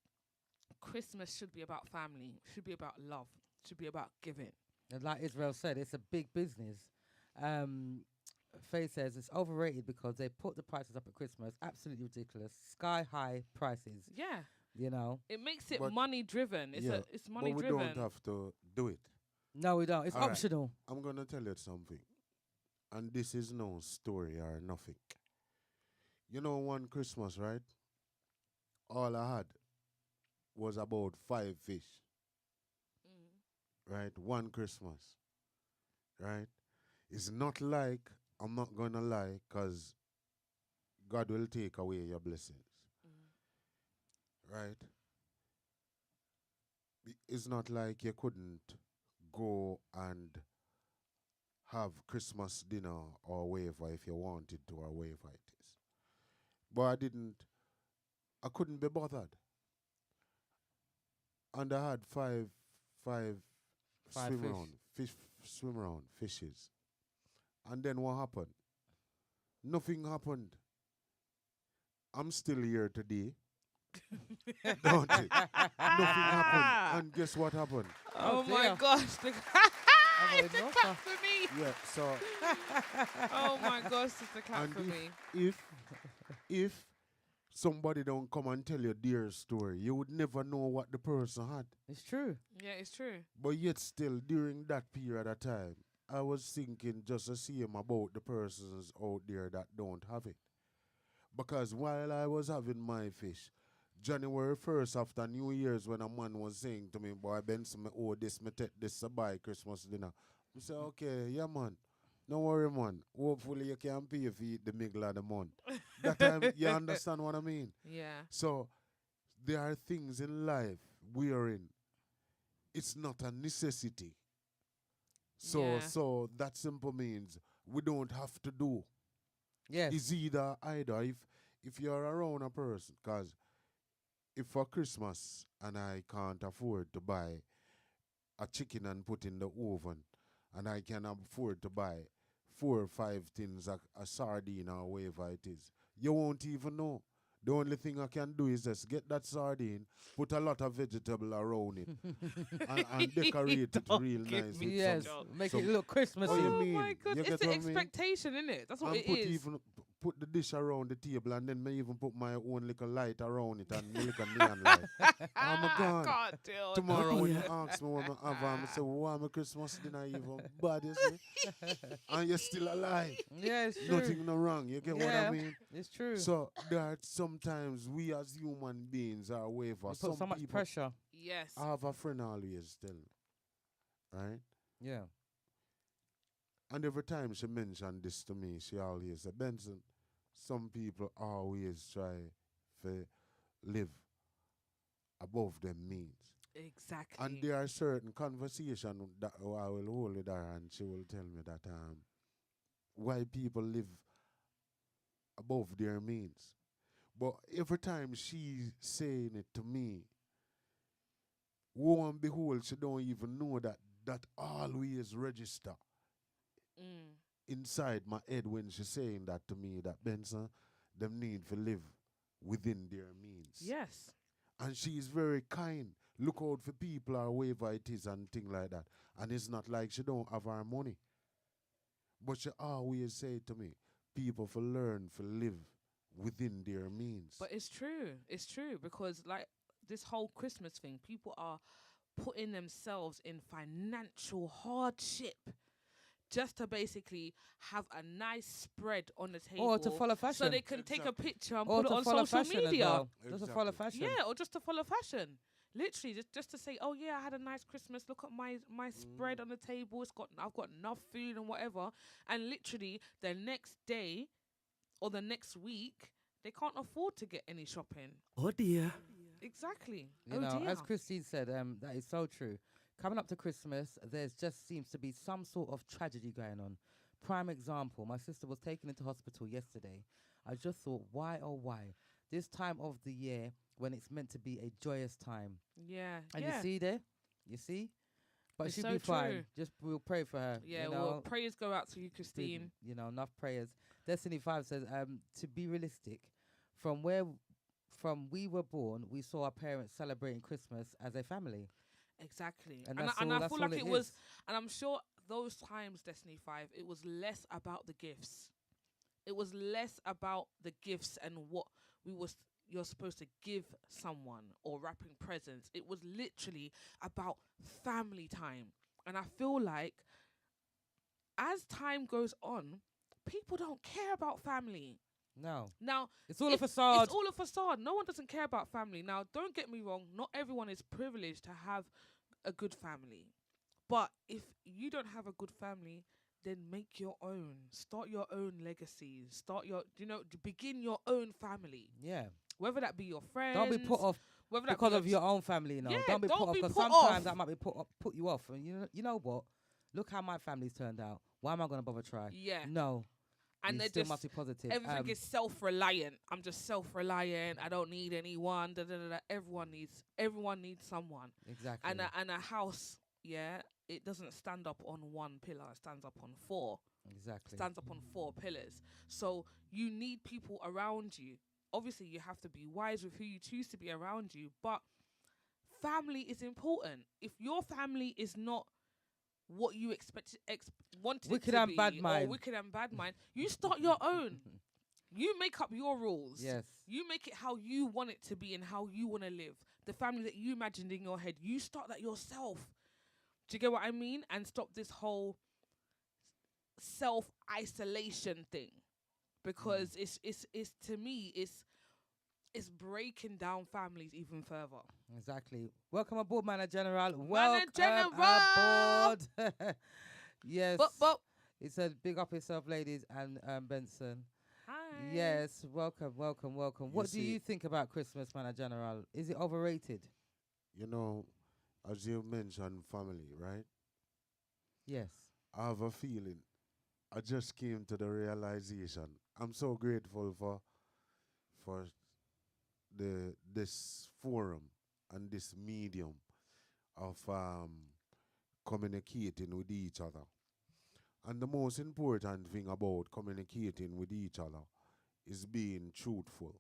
Christmas should be about family, should be about love, should be about giving. And like Israel said, it's a big business. Faye says it's overrated because they put the prices up at Christmas. Absolutely ridiculous. Sky high prices. Yeah, It makes it But money driven. It's money but we driven. don't have to do it. No, we don't. It's All right. optional. I'm going to tell you something. And this is no story or nothing. One Christmas, right? All I had was about 5 fish, right? One Christmas, right? It's not like, I'm not going to lie, because God will take away your blessings, right? It's not like you couldn't go and have Christmas dinner or whatever if you wanted to or whatever it is. But I couldn't be bothered. And I had five Five swim fish. around, swim around fishes. And then what happened? Nothing happened. I'm still here today. Don't it? Nothing happened. And guess what happened? Oh dear. my gosh, I'm it's going a off. clap for me. Yeah, so Oh my gosh, it's a clap and for me. if somebody don't come and tell you their story, you would never know what the person had. It's true. Yeah, it's true. But yet still, during that period of time, I was thinking just the same about the persons out there that don't have it. Because while I was having my fish, January 1st after New Year's, when a man was saying to me, boy, Benson, me owe this, me take this to buy Christmas dinner. I say, okay, yeah, man. No worry, man. Hopefully you can pay for the middle of the month. That time, you understand what I mean? Yeah. So, there are things in life wherein it's not a necessity. So, Yeah. so that simple means we don't have to do. Yes. It's either. If you're around a person, because if for Christmas and I can't afford to buy a chicken and put in the oven, and I can afford to buy 4 or 5 tins a sardine or whatever it is, you won't even know. The only thing I can do is just get that sardine, put a lot of vegetable around it, and decorate it Don't real give nice me with Yes. some- Make some it look Christmassy. Oh, you Oh mean? my god, You it's get the what I mean? expectation, isn't it? That's what And it put is. even put the dish around the table, and then may even put my own little light around it and my little neon light. I'm gone. God, deal. Tomorrow Oh, when yeah. you ask me what I have, I say, "What my Christmas dinner even bad, you see?" And you're still alive. Yeah, it's true. Nothing no wrong. You get what I Yeah. mean? It's true. So there are sometimes we as human beings are waver. You Some put so much people pressure. Yes. I have a friend always tell me, right? Yeah. And every time she mentioned this to me, she always said, Benson, some people always try to live above their means. Exactly. And there are certain conversations that I will hold with her and she will tell me that why people live above their means. But every time she's saying it to me, lo and behold, she don't even know that always register Mm. inside my head when she's saying that to me, that Benson, them need to live within their means. Yes. And she is very kind. Look out for people or whatever it is and thing like that. And it's not like she don't have her money. But she always say to me, people for learn to live within their means. But it's true. It's true because like this whole Christmas thing, people are putting themselves in financial hardship just to basically have a nice spread on the table. Or to follow fashion. So they can take a picture and Or put it to on follow social fashion media. as well. Just to follow Exactly. fashion. Yeah, or just to follow fashion. Literally, just to say, oh yeah, I had a nice Christmas. Look at my spread on the table. I've got enough food and whatever. And literally, the next day or the next week, they can't afford to get any shopping. Oh dear. Exactly. You oh know, dear. as Christine said, that is so true. Coming up to Christmas, there's just seems to be some sort of tragedy going on. Prime example, my sister was taken into hospital yesterday. I just thought, why oh why? This time of the year when it's meant to be a joyous time. Yeah. And yeah. you see there? You see? But It's she'll so be fine. true. Just we'll pray for her. Yeah. You Well, know? prayers go out to you, Big, Christine. you know, enough prayers. Destiny 5 says, to be realistic, from we were born, we saw our parents celebrating Christmas as a family. Exactly. And And that's I all, that's feel all like it it was, is. and I'm sure those times, Destiny 5, it was less about the gifts. It was less about the gifts and what you're supposed to give someone or wrapping presents. It was literally about family time. And I feel like as time goes on, people don't care about family. No. Now, It's all a facade. It's all a facade. No one doesn't care about family. Now, don't get me wrong. Not everyone is privileged to have a good family. But if you don't have a good family, then make your own. Start your own legacy. Begin your own family. Yeah. Whether that be your friends. Don't be put off whether that because be of your own family, you know. Yeah, Don't be don't put off be because put sometimes off. that might be put you off. And you know what? Look how my family's turned out. Why am I gonna bother try? Yeah. No. And you they're still just must be positive. everything is self-reliant. I'm just self-reliant. I don't need anyone. Da, da, da, da. Everyone needs someone. Exactly. And a house, yeah, it doesn't stand up on one pillar. It stands up on four. Exactly. Stands up on four pillars. So you need people around you. Obviously, you have to be wise with who you choose to be around you. But family is important. If your family is not what you wanted Wicked it to and be, bad or mind. wicked and bad mind, you start your own. You make up your rules. Yes. You make it how you want it to be and how you want to live. The family that you imagined in your head, you start that yourself. Do you get what I mean? And stop this whole self-isolation thing. Because it's to me, it's breaking down families even further. Exactly. Welcome aboard, Manor General. Manor Welcome General! aboard. Yes. But It said, "Big up yourself, ladies," and Benson. Hi. Yes, welcome, welcome, welcome. You What do see, you think about Christmas, man, general? Is it overrated? you know, as you mentioned, family, right? Yes. I have a feeling. I just came to the realization. I'm so grateful for this forum and this medium of communicating with each other. And the most important thing about communicating with each other is being truthful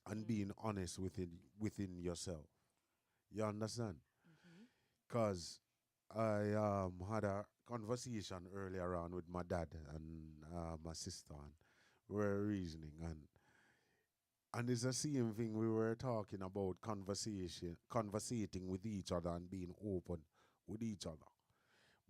and Mm. being honest within yourself. You understand? Mhm. Because I had a conversation earlier on with my dad and my sister, and we were reasoning, and it's the same thing we were talking about conversating with each other and being open with each other.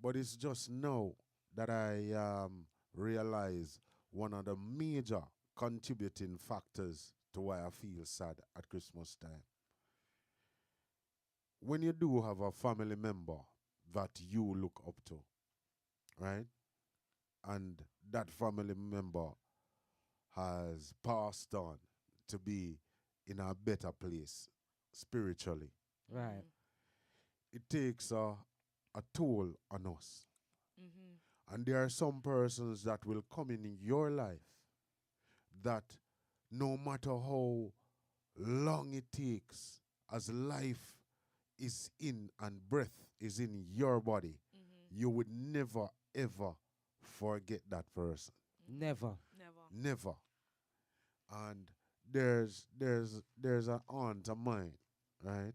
But it's just now that I realize one of the major contributing factors to why I feel sad at Christmas time. When you do have a family member that you look up to, right? And that family member has passed on to be in a better place spiritually, Right. Mm. it takes a toll on us. Mhm. And there are some persons that will come in your life that no matter how long it takes, as life is in and breath is in your body, Mhm. you would never ever forget that person. Mhm. Never. Never. Never. And there's an aunt of mine, right?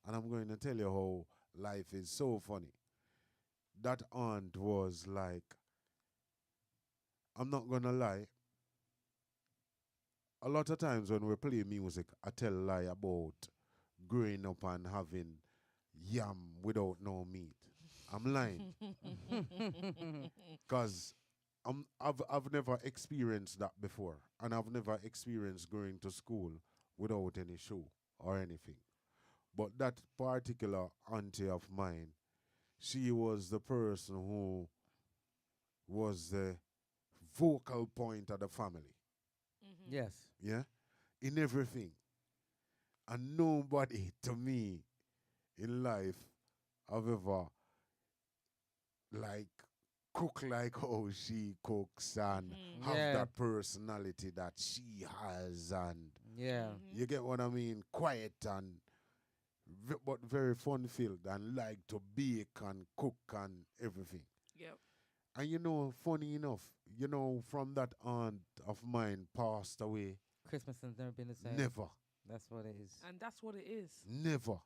And I'm going to tell you how life is so funny. That aunt was like, I'm not gonna lie, a lot of times when we play music, I tell a lie about growing up and having yam without no meat. I'm lying because I've never experienced that before, and I've never experienced going to school without any shoe or anything. But that particular auntie of mine, she was the person who was the vocal point of the family. Mhm. Yes. Yeah, in everything, and nobody to me in life have ever like cook like how she cooks and Mhm. have Yeah. that personality that she has, and Yeah. Mhm. you get what I mean, quiet and but very fun filled and like to bake and cook and everything. Yep. And funny enough, from that aunt of mine passed away, Christmas has never been the same. never, That's what it is. And that's what it is. never.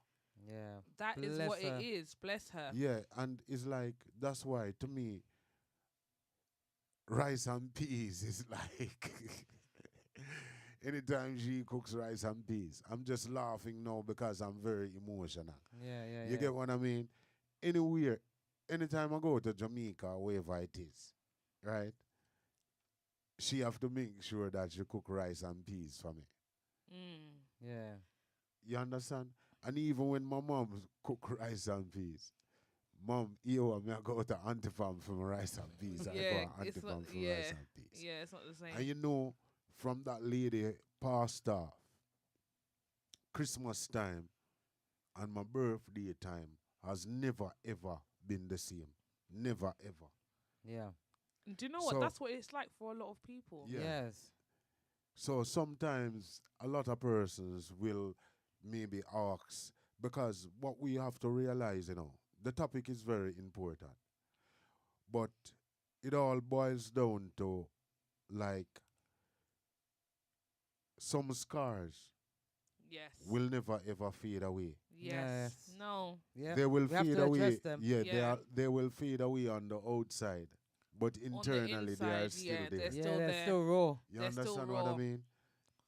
Yeah. That is Bless what it her. is. Bless her. Yeah, and it's like that's why to me rice and peas is like anytime she cooks rice and peas, I'm just laughing now because I'm very emotional. Yeah, yeah, You yeah. get what I mean? Anywhere, anytime I go to Jamaica, wherever it is, right? She have to make sure that she cook rice and peas for me. Mm. Yeah. You understand? And even when my mom cook rice and peas, mom, you want me to go to Auntie Farm for my rice and peas. I go Yeah, to Auntie it's not. Farm for rice Yeah, and peas. yeah, it's not the And same. from that lady passed off, Christmas time and my birthday time has never ever been the same. Never ever. Yeah. Do you know what? So That's what it's like for a lot of people. yeah. Yes. So sometimes a lot of persons will maybe ask, because what we have to realize, the topic is very important. But it all boils down to like some scars Yes. will never ever fade away. Yes. Yes. No. Yeah. They will We have fade to address away. them. Yeah, Yeah. they will fade away on the outside, but On the internally they are inside, still yeah, they're there. Yeah, still they're there. still raw. You They're still understand what I raw. mean?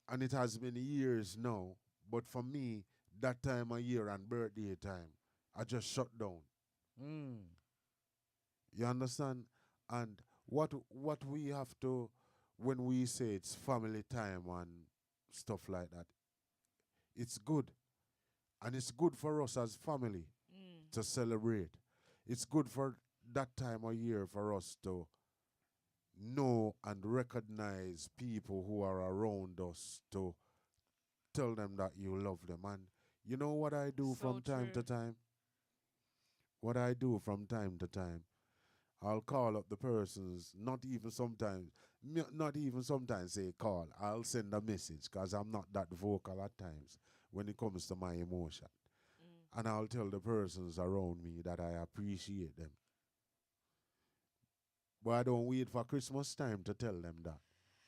And it has been years now. But for me, that time of year and birthday time, I just shut down. Mm. You understand? And what we have to, when we say it's family time and stuff like that, it's good. And it's good for us as family Mm. to celebrate. It's good for that time of year for us to know and recognize people who are around us, to tell them that you love them. And you know what I do So from time to true. time? What I do from time to time, I'll call up the persons, not even sometimes say call. I'll send a message because I'm not that vocal at times when it comes to my emotion. Mm. And I'll tell the persons around me that I appreciate them. But I don't wait for Christmas time to tell them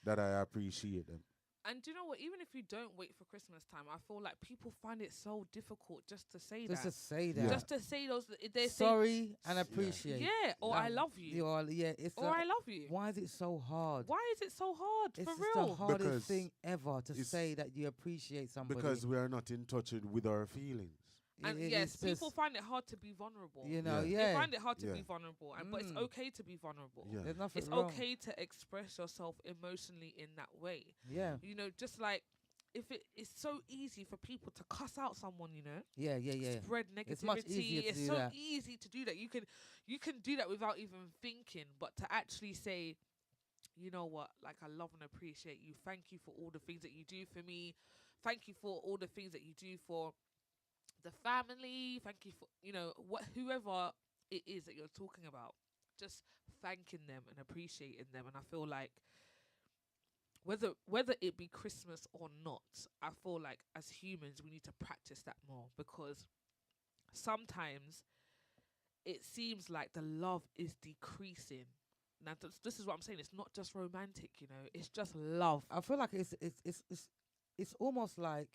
that I appreciate them. And do you know what? Even if you don't wait for Christmas time, I feel like people find it so difficult just to say Just to that. say Yeah. that. Just to say those. They say, Sorry and Yeah. appreciate. yeah, or I love you, It's or I love you. why is it so hard? Why is it so hard? It's For just the real. hardest Because thing ever to it's- say that you appreciate somebody. Because we are not in touch with our feelings. And yes, people find it hard to be vulnerable. you know, Yeah. They yeah. find it hard to be Yeah. vulnerable, but it's Mm. okay to be vulnerable. Yeah. There's nothing It's wrong. okay to express yourself emotionally in that way. Yeah, You know, just like if it's so easy for people to cuss out someone, you know, yeah. spread negativity. It's much easier to It's do so that. easy to do that. You can do that without even thinking, but to actually say, you know what, like I love and appreciate you. Thank you for all the things that you do for me. Thank you for all the things that you do for the family. Thank you for whoever it is that you're talking about. Just thanking them and appreciating them. And I feel like whether it be Christmas or not, I feel like as humans we need to practice that more, because sometimes it seems like the love is decreasing. Now this is what I'm saying. It's not just romantic, it's just love. I feel like it's almost like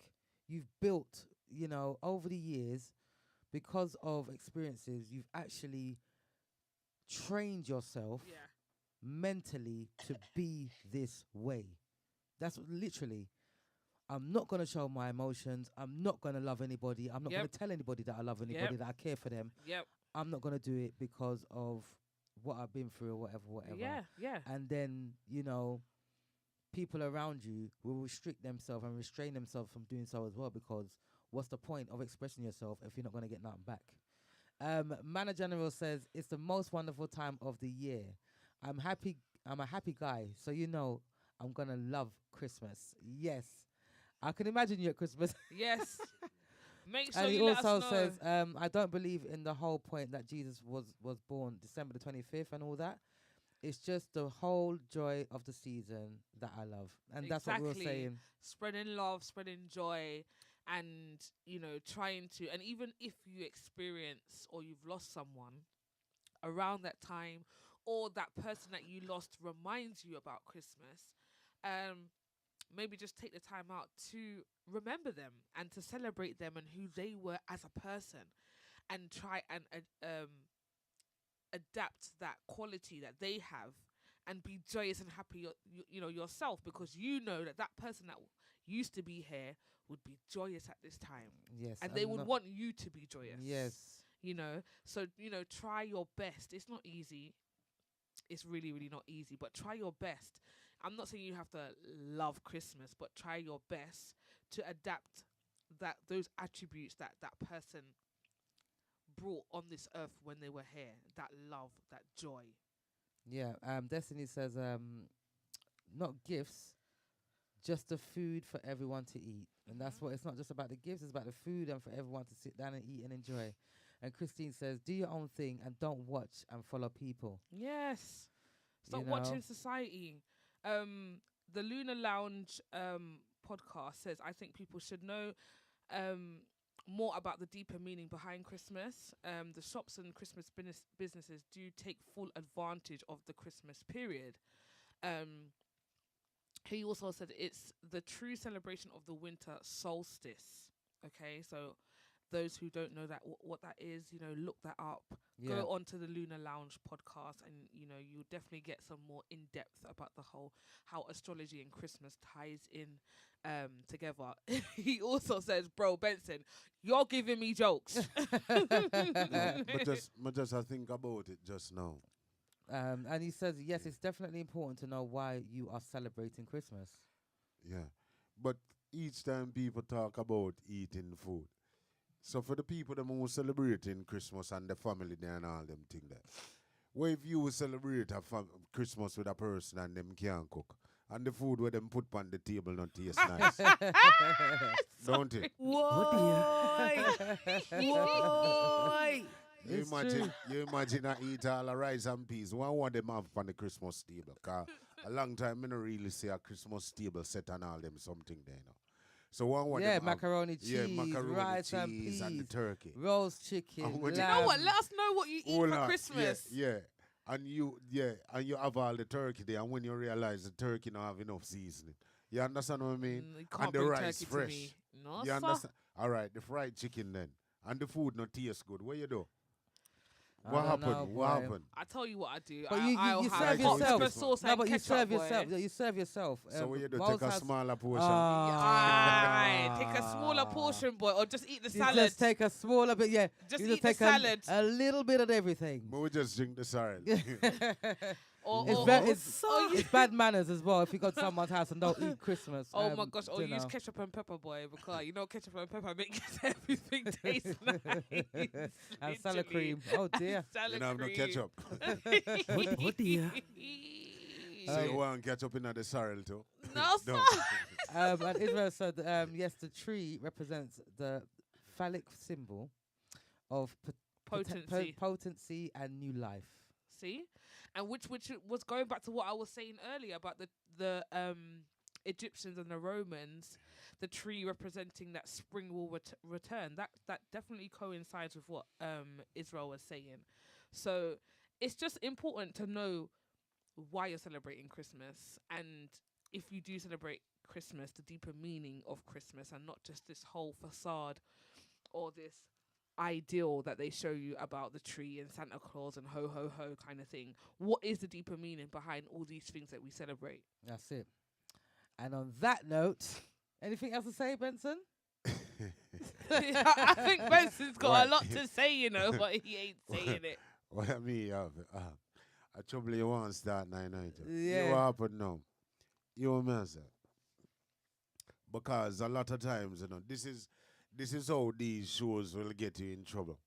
you've built, over the years, because of experiences, you've actually trained yourself Yeah. mentally to be this way. That's literally. I'm not going to show my emotions. I'm not going to love anybody. I'm not going Yep. to tell anybody that I love anybody, that I care for them. Yep. I'm not going to do it because of what I've been through or whatever. Yeah. And then, people around you will restrict themselves and restrain themselves from doing so as well, because what's the point of expressing yourself if you're not going to get nothing back? Mana General says, it's the most wonderful time of the year. I'm a happy guy, so I'm going to love Christmas. Yes. I can imagine you at Christmas. Yes. Make sure And he you let us also know. says, I don't believe in the whole point that Jesus was born December the 25th and all that. It's just the whole joy of the season that I love. And that's what we were Exactly. saying. Spreading love, spreading joy, and trying to, and even if you experience or you've lost someone around that time, or that person that you lost reminds you about Christmas, maybe just take the time out to remember them and to celebrate them and who they were as a person, and try and adapt that quality that they have, and be joyous and happy yourself, because that person that used to be here would be joyous at this time, Yes. and they would want you to be joyous. Yes. So try your best. It's not easy. It's really, really not easy, but try your best. I'm not saying you have to love Christmas, but try your best to adapt those attributes that person brought on this earth when they were here. That love, that joy. Yeah. Destiny says, not gifts, just the food for everyone to eat. And that's what, it's not just about the gifts, it's about the food and for everyone to sit down and eat and enjoy. And Christine says, do your own thing and don't watch and follow people. Yes. Stop watching society. The Lunar Lounge podcast says, I think people should know more about the deeper meaning behind Christmas. The shops and Christmas businesses do take full advantage of the Christmas period. He also said it's the true celebration of the winter solstice. Okay, so those who don't know that what that is, look that up. Yeah. Go on to the Lunar Lounge podcast, and you'll definitely get some more in depth about how astrology and Christmas ties in together. He also says, bro, Benson, you're giving me jokes. No, but just I think about it just now. And he says, yes, it's definitely important to know why you are celebrating Christmas. Yeah. But each time people talk about eating food, so for the people that who celebrating Christmas and the family there and all them thing there, What if you celebrate a Christmas with a person and them can't cook? And the food where them put on the table not taste nice. Don't it? Why? Why? You imagine, you imagine I eat all the rice and peas. One them have on the Christmas table. 'Cause a long time I don't really see a Christmas table set and all them something there, you know. So one Yeah, them have, macaroni cheese, macaroni rice and cheese peas, and the turkey. roast chicken, And with You the- know what? lamb. Let us know what you eat Hold for on. Christmas. Yeah. And you have all the turkey there, and when you realize the turkey don't have enough seasoning. You understand what I mean? You can't And the bring rice turkey to fresh. me. No, You sir. understand? All right, the fried chicken then. And the food not taste good. What you do? I What don't happened? know, What boy. happened? I tell you what I do. But I'll you have serve hot yourself. pepper sauce No, and but you ketchup, serve boy. yourself. You serve yourself. So what you do? Most Take a has- smaller portion. Aye, take a smaller portion, boy, or just eat the You salad. just take a smaller bit, yeah. Just you eat the take salad. a little bit of everything. But we just drink the sorrel. Or, It's, or, very, or- it's, or you- it's bad manners as well if you go to someone's house and don't eat Christmas. Oh my gosh! Or dinner. use ketchup and pepper, boy, because you know ketchup and pepper make everything taste nice. And salad Literally. cream. Oh dear. Salad You don't have no cream. ketchup. Oh dear. So you want ketchup in the sorrel too? No, sir. Don't. And Israel said, yes, the tree represents the phallic symbol of potency and new life. See, and which was going back to what I was saying earlier about the Egyptians and the Romans, the tree representing that spring will return. That definitely coincides with what Israel was saying. So it's just important to know why you're celebrating Christmas, and if you do celebrate Christmas, the deeper meaning of Christmas, and not just this whole facade or this ideal that they show you about the tree and Santa Claus and ho ho ho kind of thing. What is the deeper meaning behind all these things that we celebrate? That's it. And on that note, anything else to say, Benson? I think Benson's got Right. a lot to say, you know, but he ain't saying it. What I mean, I trouble you want to start 9 Yeah. You what happened now? You know what I say? Because a lot of times, you know, this is how these shows will get you in trouble.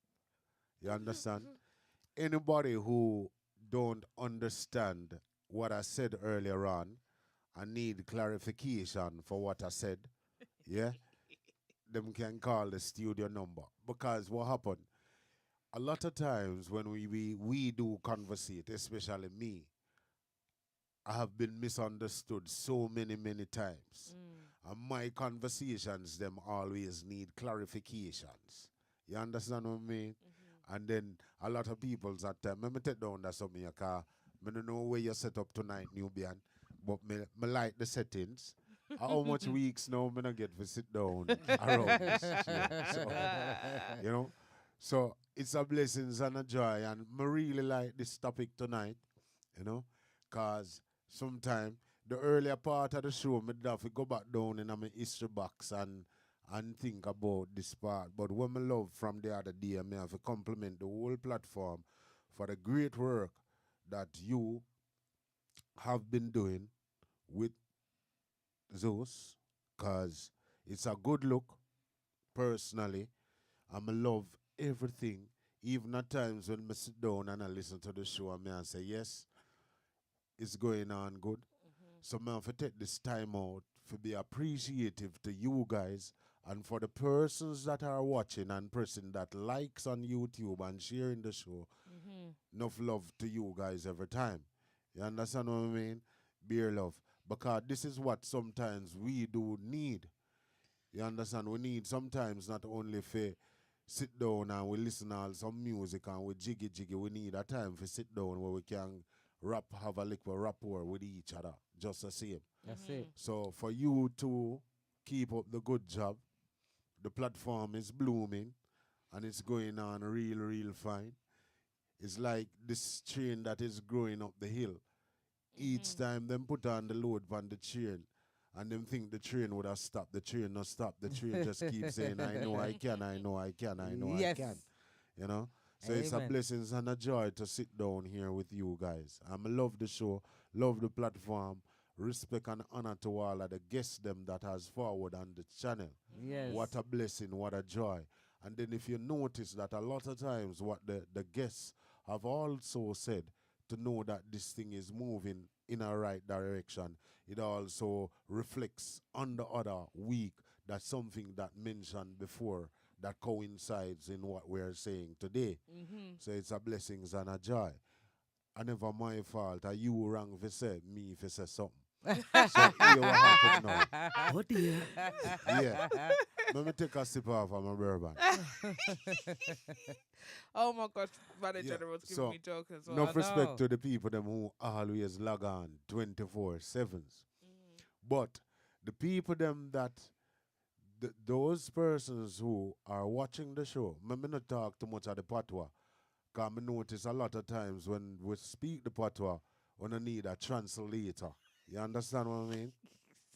You understand? Anybody who don't understand what I said earlier on and need clarification for what I said, yeah, them can call the studio number. Because what happened? A lot of times when we do conversate, especially me, I have been misunderstood so many times. And my conversations, them always need clarifications. You understand what I mean? And then a lot of people's at time, let me take down that something, because I don't know where you set up tonight, Nubian, but me like the settings. How much weeks now me not get to sit down around this chair. So, you know? So it's a blessings and a joy, and I really like this topic tonight, you know, because sometimes the earlier part of the show, I have to go back down in my history box and think about this part. But what I love from the other day, I have to compliment the whole platform for the great work that you have been doing with Zeus, because it's a good look, personally. I love everything, even at times when I sit down and I listen to the show and I say, yes, it's going on good. So I have to take this time out to be appreciative to you guys and for the persons that are watching and pressing that likes on YouTube and sharing the show. Enough love to you guys every time. You understand what I mean? Beer love. Because this is what sometimes we do need. You understand? We need sometimes not only for sit down and we listen to some music and we jiggy. We need a time for sit down where we can have a little rapport with each other. Just the same. That's it. So for you to keep up the good job, the platform is blooming and it's going on real fine. It's like this train that is growing up the hill. Each time them put on the load on the train and them think the train would have stopped. The train not stop. The train just keeps saying, I know I can, I know I can, I know Yes. I can. You know? So it's a Amen. blessing and a joy to sit down here with you guys. I love the show, love the platform, respect and honor to all of the guests them that has forward on the channel. Yes. What a blessing, what a joy. And then if you notice that a lot of times what the guests have also said to know that this thing is moving in a right direction. It also reflects on the other week that something that mentioned before that coincides in what we're saying today. Mhm. So it's a blessings and a joy. I never my fault. Are you wrong if you say me if you say something. So here what happened now. Oh dear. Yeah. Let me take a sip off of my bourbon. Oh my gosh, Yeah. manager was giving So me joke as well. enough respect know. to the people them who always log on 24/7s. Mm. But the people them that those persons who are watching the show, me not talk too much of the patois. Because I notice a lot of times when we speak the patois, when I need a translator. You understand what I mean?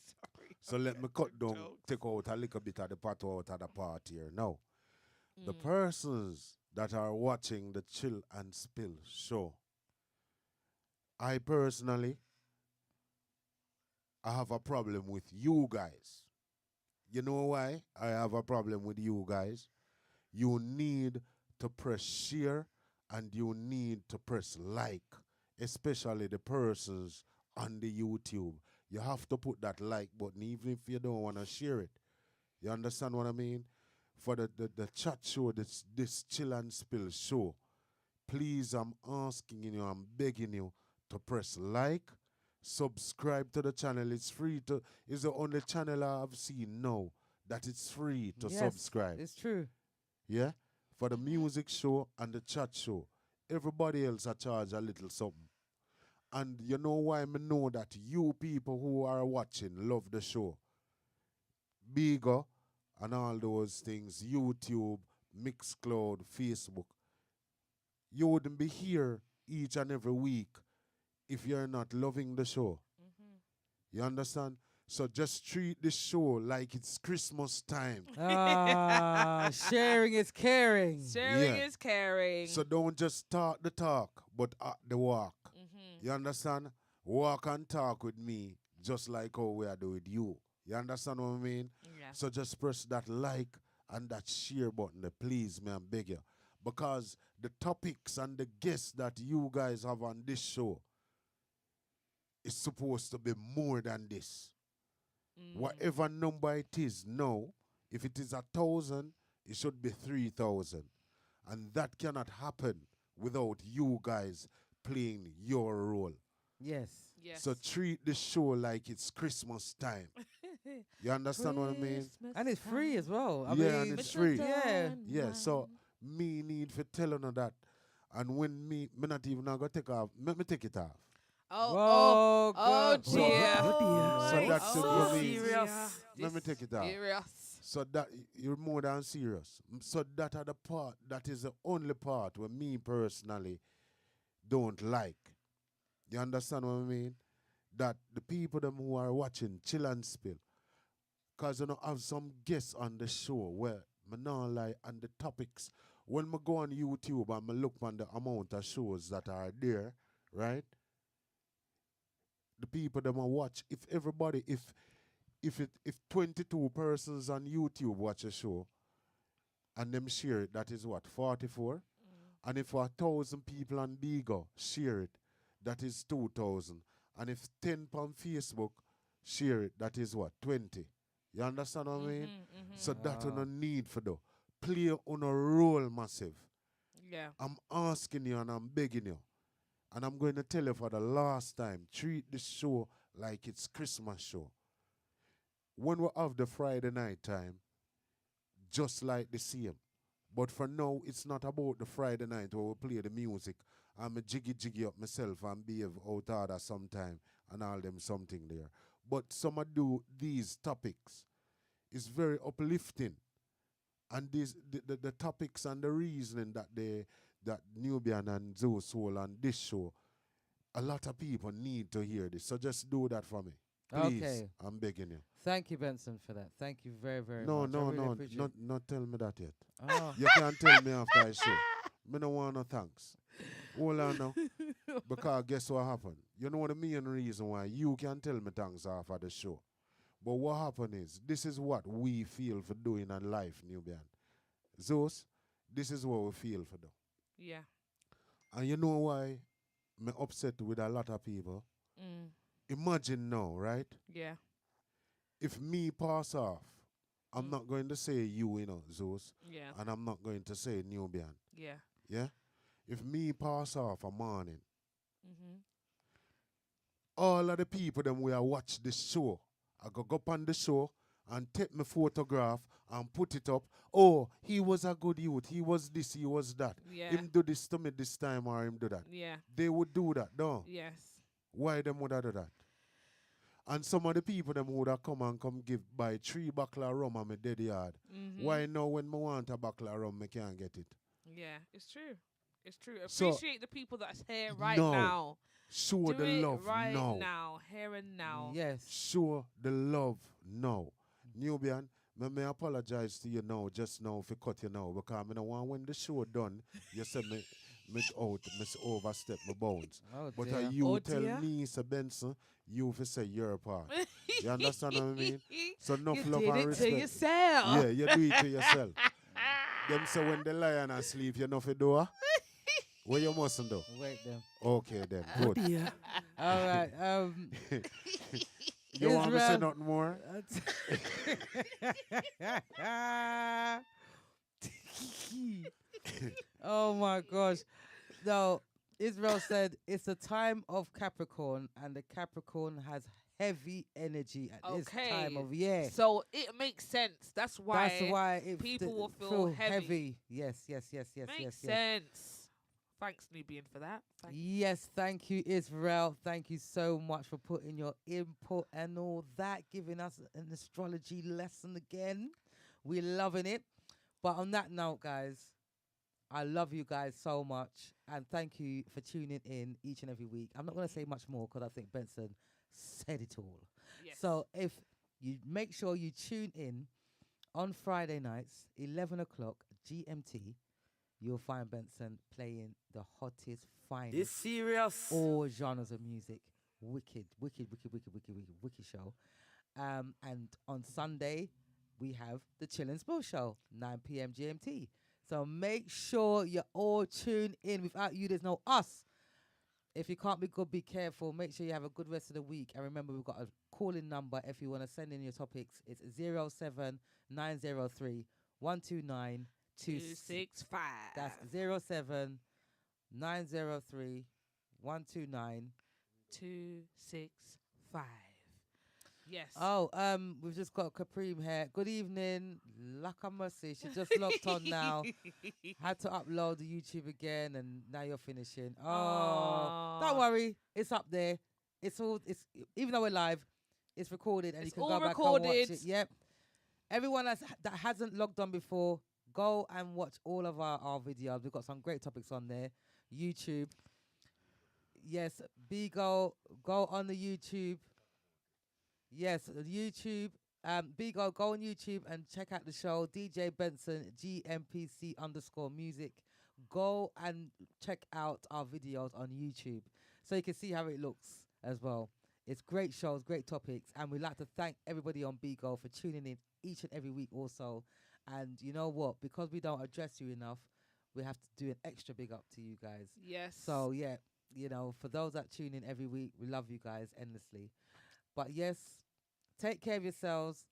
Sorry. So I'm let me getting cut some down, jokes. take out a little bit of the patois out of the part here. Now, the Mm. persons that are watching the Chill and Spill show, I personally, I have a problem with you guys. You know why I have a problem with you guys? You need to press share and you need to press like, especially the persons on the YouTube. You have to put that like button even if you don't want to share it. You understand what I mean? For the chat show, this Chill and Spill show, please, I'm asking you, I'm begging you to press like, subscribe to the channel. It's free to, it's the only channel I've seen now that it's free to Yes, subscribe. it's true. Yeah? For the Mhm. music show and the chat show. Everybody else I charge a little something. And you know why I know that you people who are watching love the show. Bigger and all those things, YouTube, Mixcloud, Facebook. You wouldn't be here each and every week if you're not loving the show. Mhm. You understand? So just treat this show like it's Christmas time. Ah, sharing is caring. Sharing Yeah. is caring. So don't just talk the talk, but act the walk. Mhm. You understand? Walk and talk with me just like how we are doing with you. You understand what I mean? Yeah. So just press that like and that share button, please, me, I beg you. Because the topics and the guests that you guys have on this show is supposed to be more than this. Mm. Whatever number it is now, if it is 1,000, it should be 3,000. And that cannot happen without you guys playing your role. Yes. Yes. So treat the show like it's Christmas time. You understand what I mean? Christmas And it's free as time. well. I Yeah, and mean, it's free. yeah. Yeah, so me need for telling her that. And when me not even gonna take off, me take it off. Oh, oh, Whoa, oh God. So- dear. Oh, dear. So that's oh, for me. Serious. Let me take it out. Serious. So that you're more than serious. So that are the part, that is the only part where me personally don't like. You understand what I mean? That the people them who are watching Chill and Spill, because you know have some guests on the show where me not lie and the topics. When me go on YouTube and me look on the amount of shows that are there, right? The people them a watch. If everybody, if 22 persons on YouTube watch a show and them share it, that is what 44. And if 1,000 people on Bigo share it, that is 2,000. And if 10 on Facebook share it, that is what 20. You understand what I mean? Mhm. So that on Ah. a need for the play on a role massive. Yeah. I'm asking you and I'm begging you. And I'm going to tell you for the last time, treat this show like it's Christmas show. When we have the Friday night time, just like the same. But for now, it's not about the Friday night where we play the music. I'm a jiggy up myself and behave out order sometime and all them something there. But some of do these topics is very uplifting. And these the topics and the reasoning that that Nubian and Zoo Soul on this show, a lot of people need to hear this. So just do that for me. Please. Okay. I'm begging you. Thank you, Benson, for that. Thank you very, very No, much. I no, really no, appreciate not tell me that yet. Oh. You can't tell me after I show. Me no want no thanks. Hold on now. Because guess what happened? You know the main reason why you can tell me thanks after the show. But what happened is, this is what we feel for doing in life, Nubian. Zeus, this is what we feel for doing. Yeah. And you know why me upset with a lot of people? Mm. Imagine now, right? Yeah. If me pass off, I'm Mm. not going to say you, Zeus, Yeah. and I'm not going to say Nubian. Yeah. Yeah? If me pass off a morning, Mhm. all of the people them will watch this show. I go up on the show and take my photograph and put it up. Oh, he was a good youth. He was this, he was that. Yeah. Him do this to me this time or him do that. Yeah. They would do that, no? Yes. Why them would I do that? And some of the people them would have come give buy 3 buckle of rum on my dead yard. Mhm. Why now when me want a buckle of rum, me can't get it? Yeah, it's true. It's true. So, Appreciate the people that's here right no. now. Show Do the it love right now. now, here and now. Yes. Show the love now. Nubian, me apologize to you now, just now, if you cut you now, because I don't want when the show done, you said me overstep my bounds. Oh But dear. you Oh, tell dear. me, Sir Benson, you fi say your part. You understand what I mean? So enough You love did and it respect. to yourself. Yeah, you do it to yourself. Them say when the lion asleep, you know fi do her? What you mustn't do? Wait them. Okay then, good. Yeah. All right. You want me to say Israel. nothing more? Oh my gosh. No, Israel said it's a time of Capricorn, and the Capricorn has heavy energy at this time of year. So it makes sense. That's why. That's why it people will feel heavy. Yes, yes, yes, yes, Makes yes, yes. sense. Thanks, Nubian, for that. Thank you. Yes, thank you, Israel. Thank you so much for putting your input and all that, giving us an astrology lesson again. We're loving it. But on that note, guys, I love you guys so much. And thank you for tuning in each and every week. I'm not going to say much more because I think Benson said it all. Yes. So if you make sure you tune in on Friday nights, 11 o'clock GMT, you'll find Benson playing the hottest, finest, This serious. all genres of music. Wicked, wicked, wicked, wicked, wicked, wicked, wicked show. And on Sunday, we have the Chill and Spill show, 9 p.m. GMT. So make sure you all tune in. Without you, there's no us. If you can't be good, be careful. Make sure you have a good rest of the week. And remember, we've got a call-in number if you want to send in your topics. It's 07903 129 265. That's 07903 129. 265. Yes. Oh, we've just got Capreme here. Good evening. Laka mercy. She just logged on now. Had to upload the YouTube again, and now you're finishing. Oh, Aw. don't worry. It's up there. It's even though we're live, it's recorded, and It's you can all go back and watch recorded. it. Yep. Everyone that hasn't logged on before, go and watch all of our videos. We've got some great topics on there. YouTube. Yes, go on the YouTube. Yes, YouTube. Bigo, go on YouTube and check out the show. DJ Benson, GMPC_music. Go and check out our videos on YouTube so you can see how it looks as well. It's great shows, great topics, and we'd like to thank everybody on Bigo for tuning in each and every week also. And you know what? Because we don't address you enough, we have to do an extra big up to you guys. Yes. So, yeah, for those that tune in every week, we love you guys endlessly. But yes, take care of yourselves.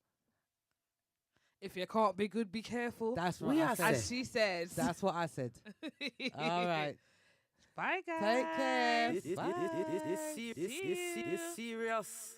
If you can't be good, be careful. That's what I said. As she says. That's what I said. All right. Bye, guys. Take care. This serious.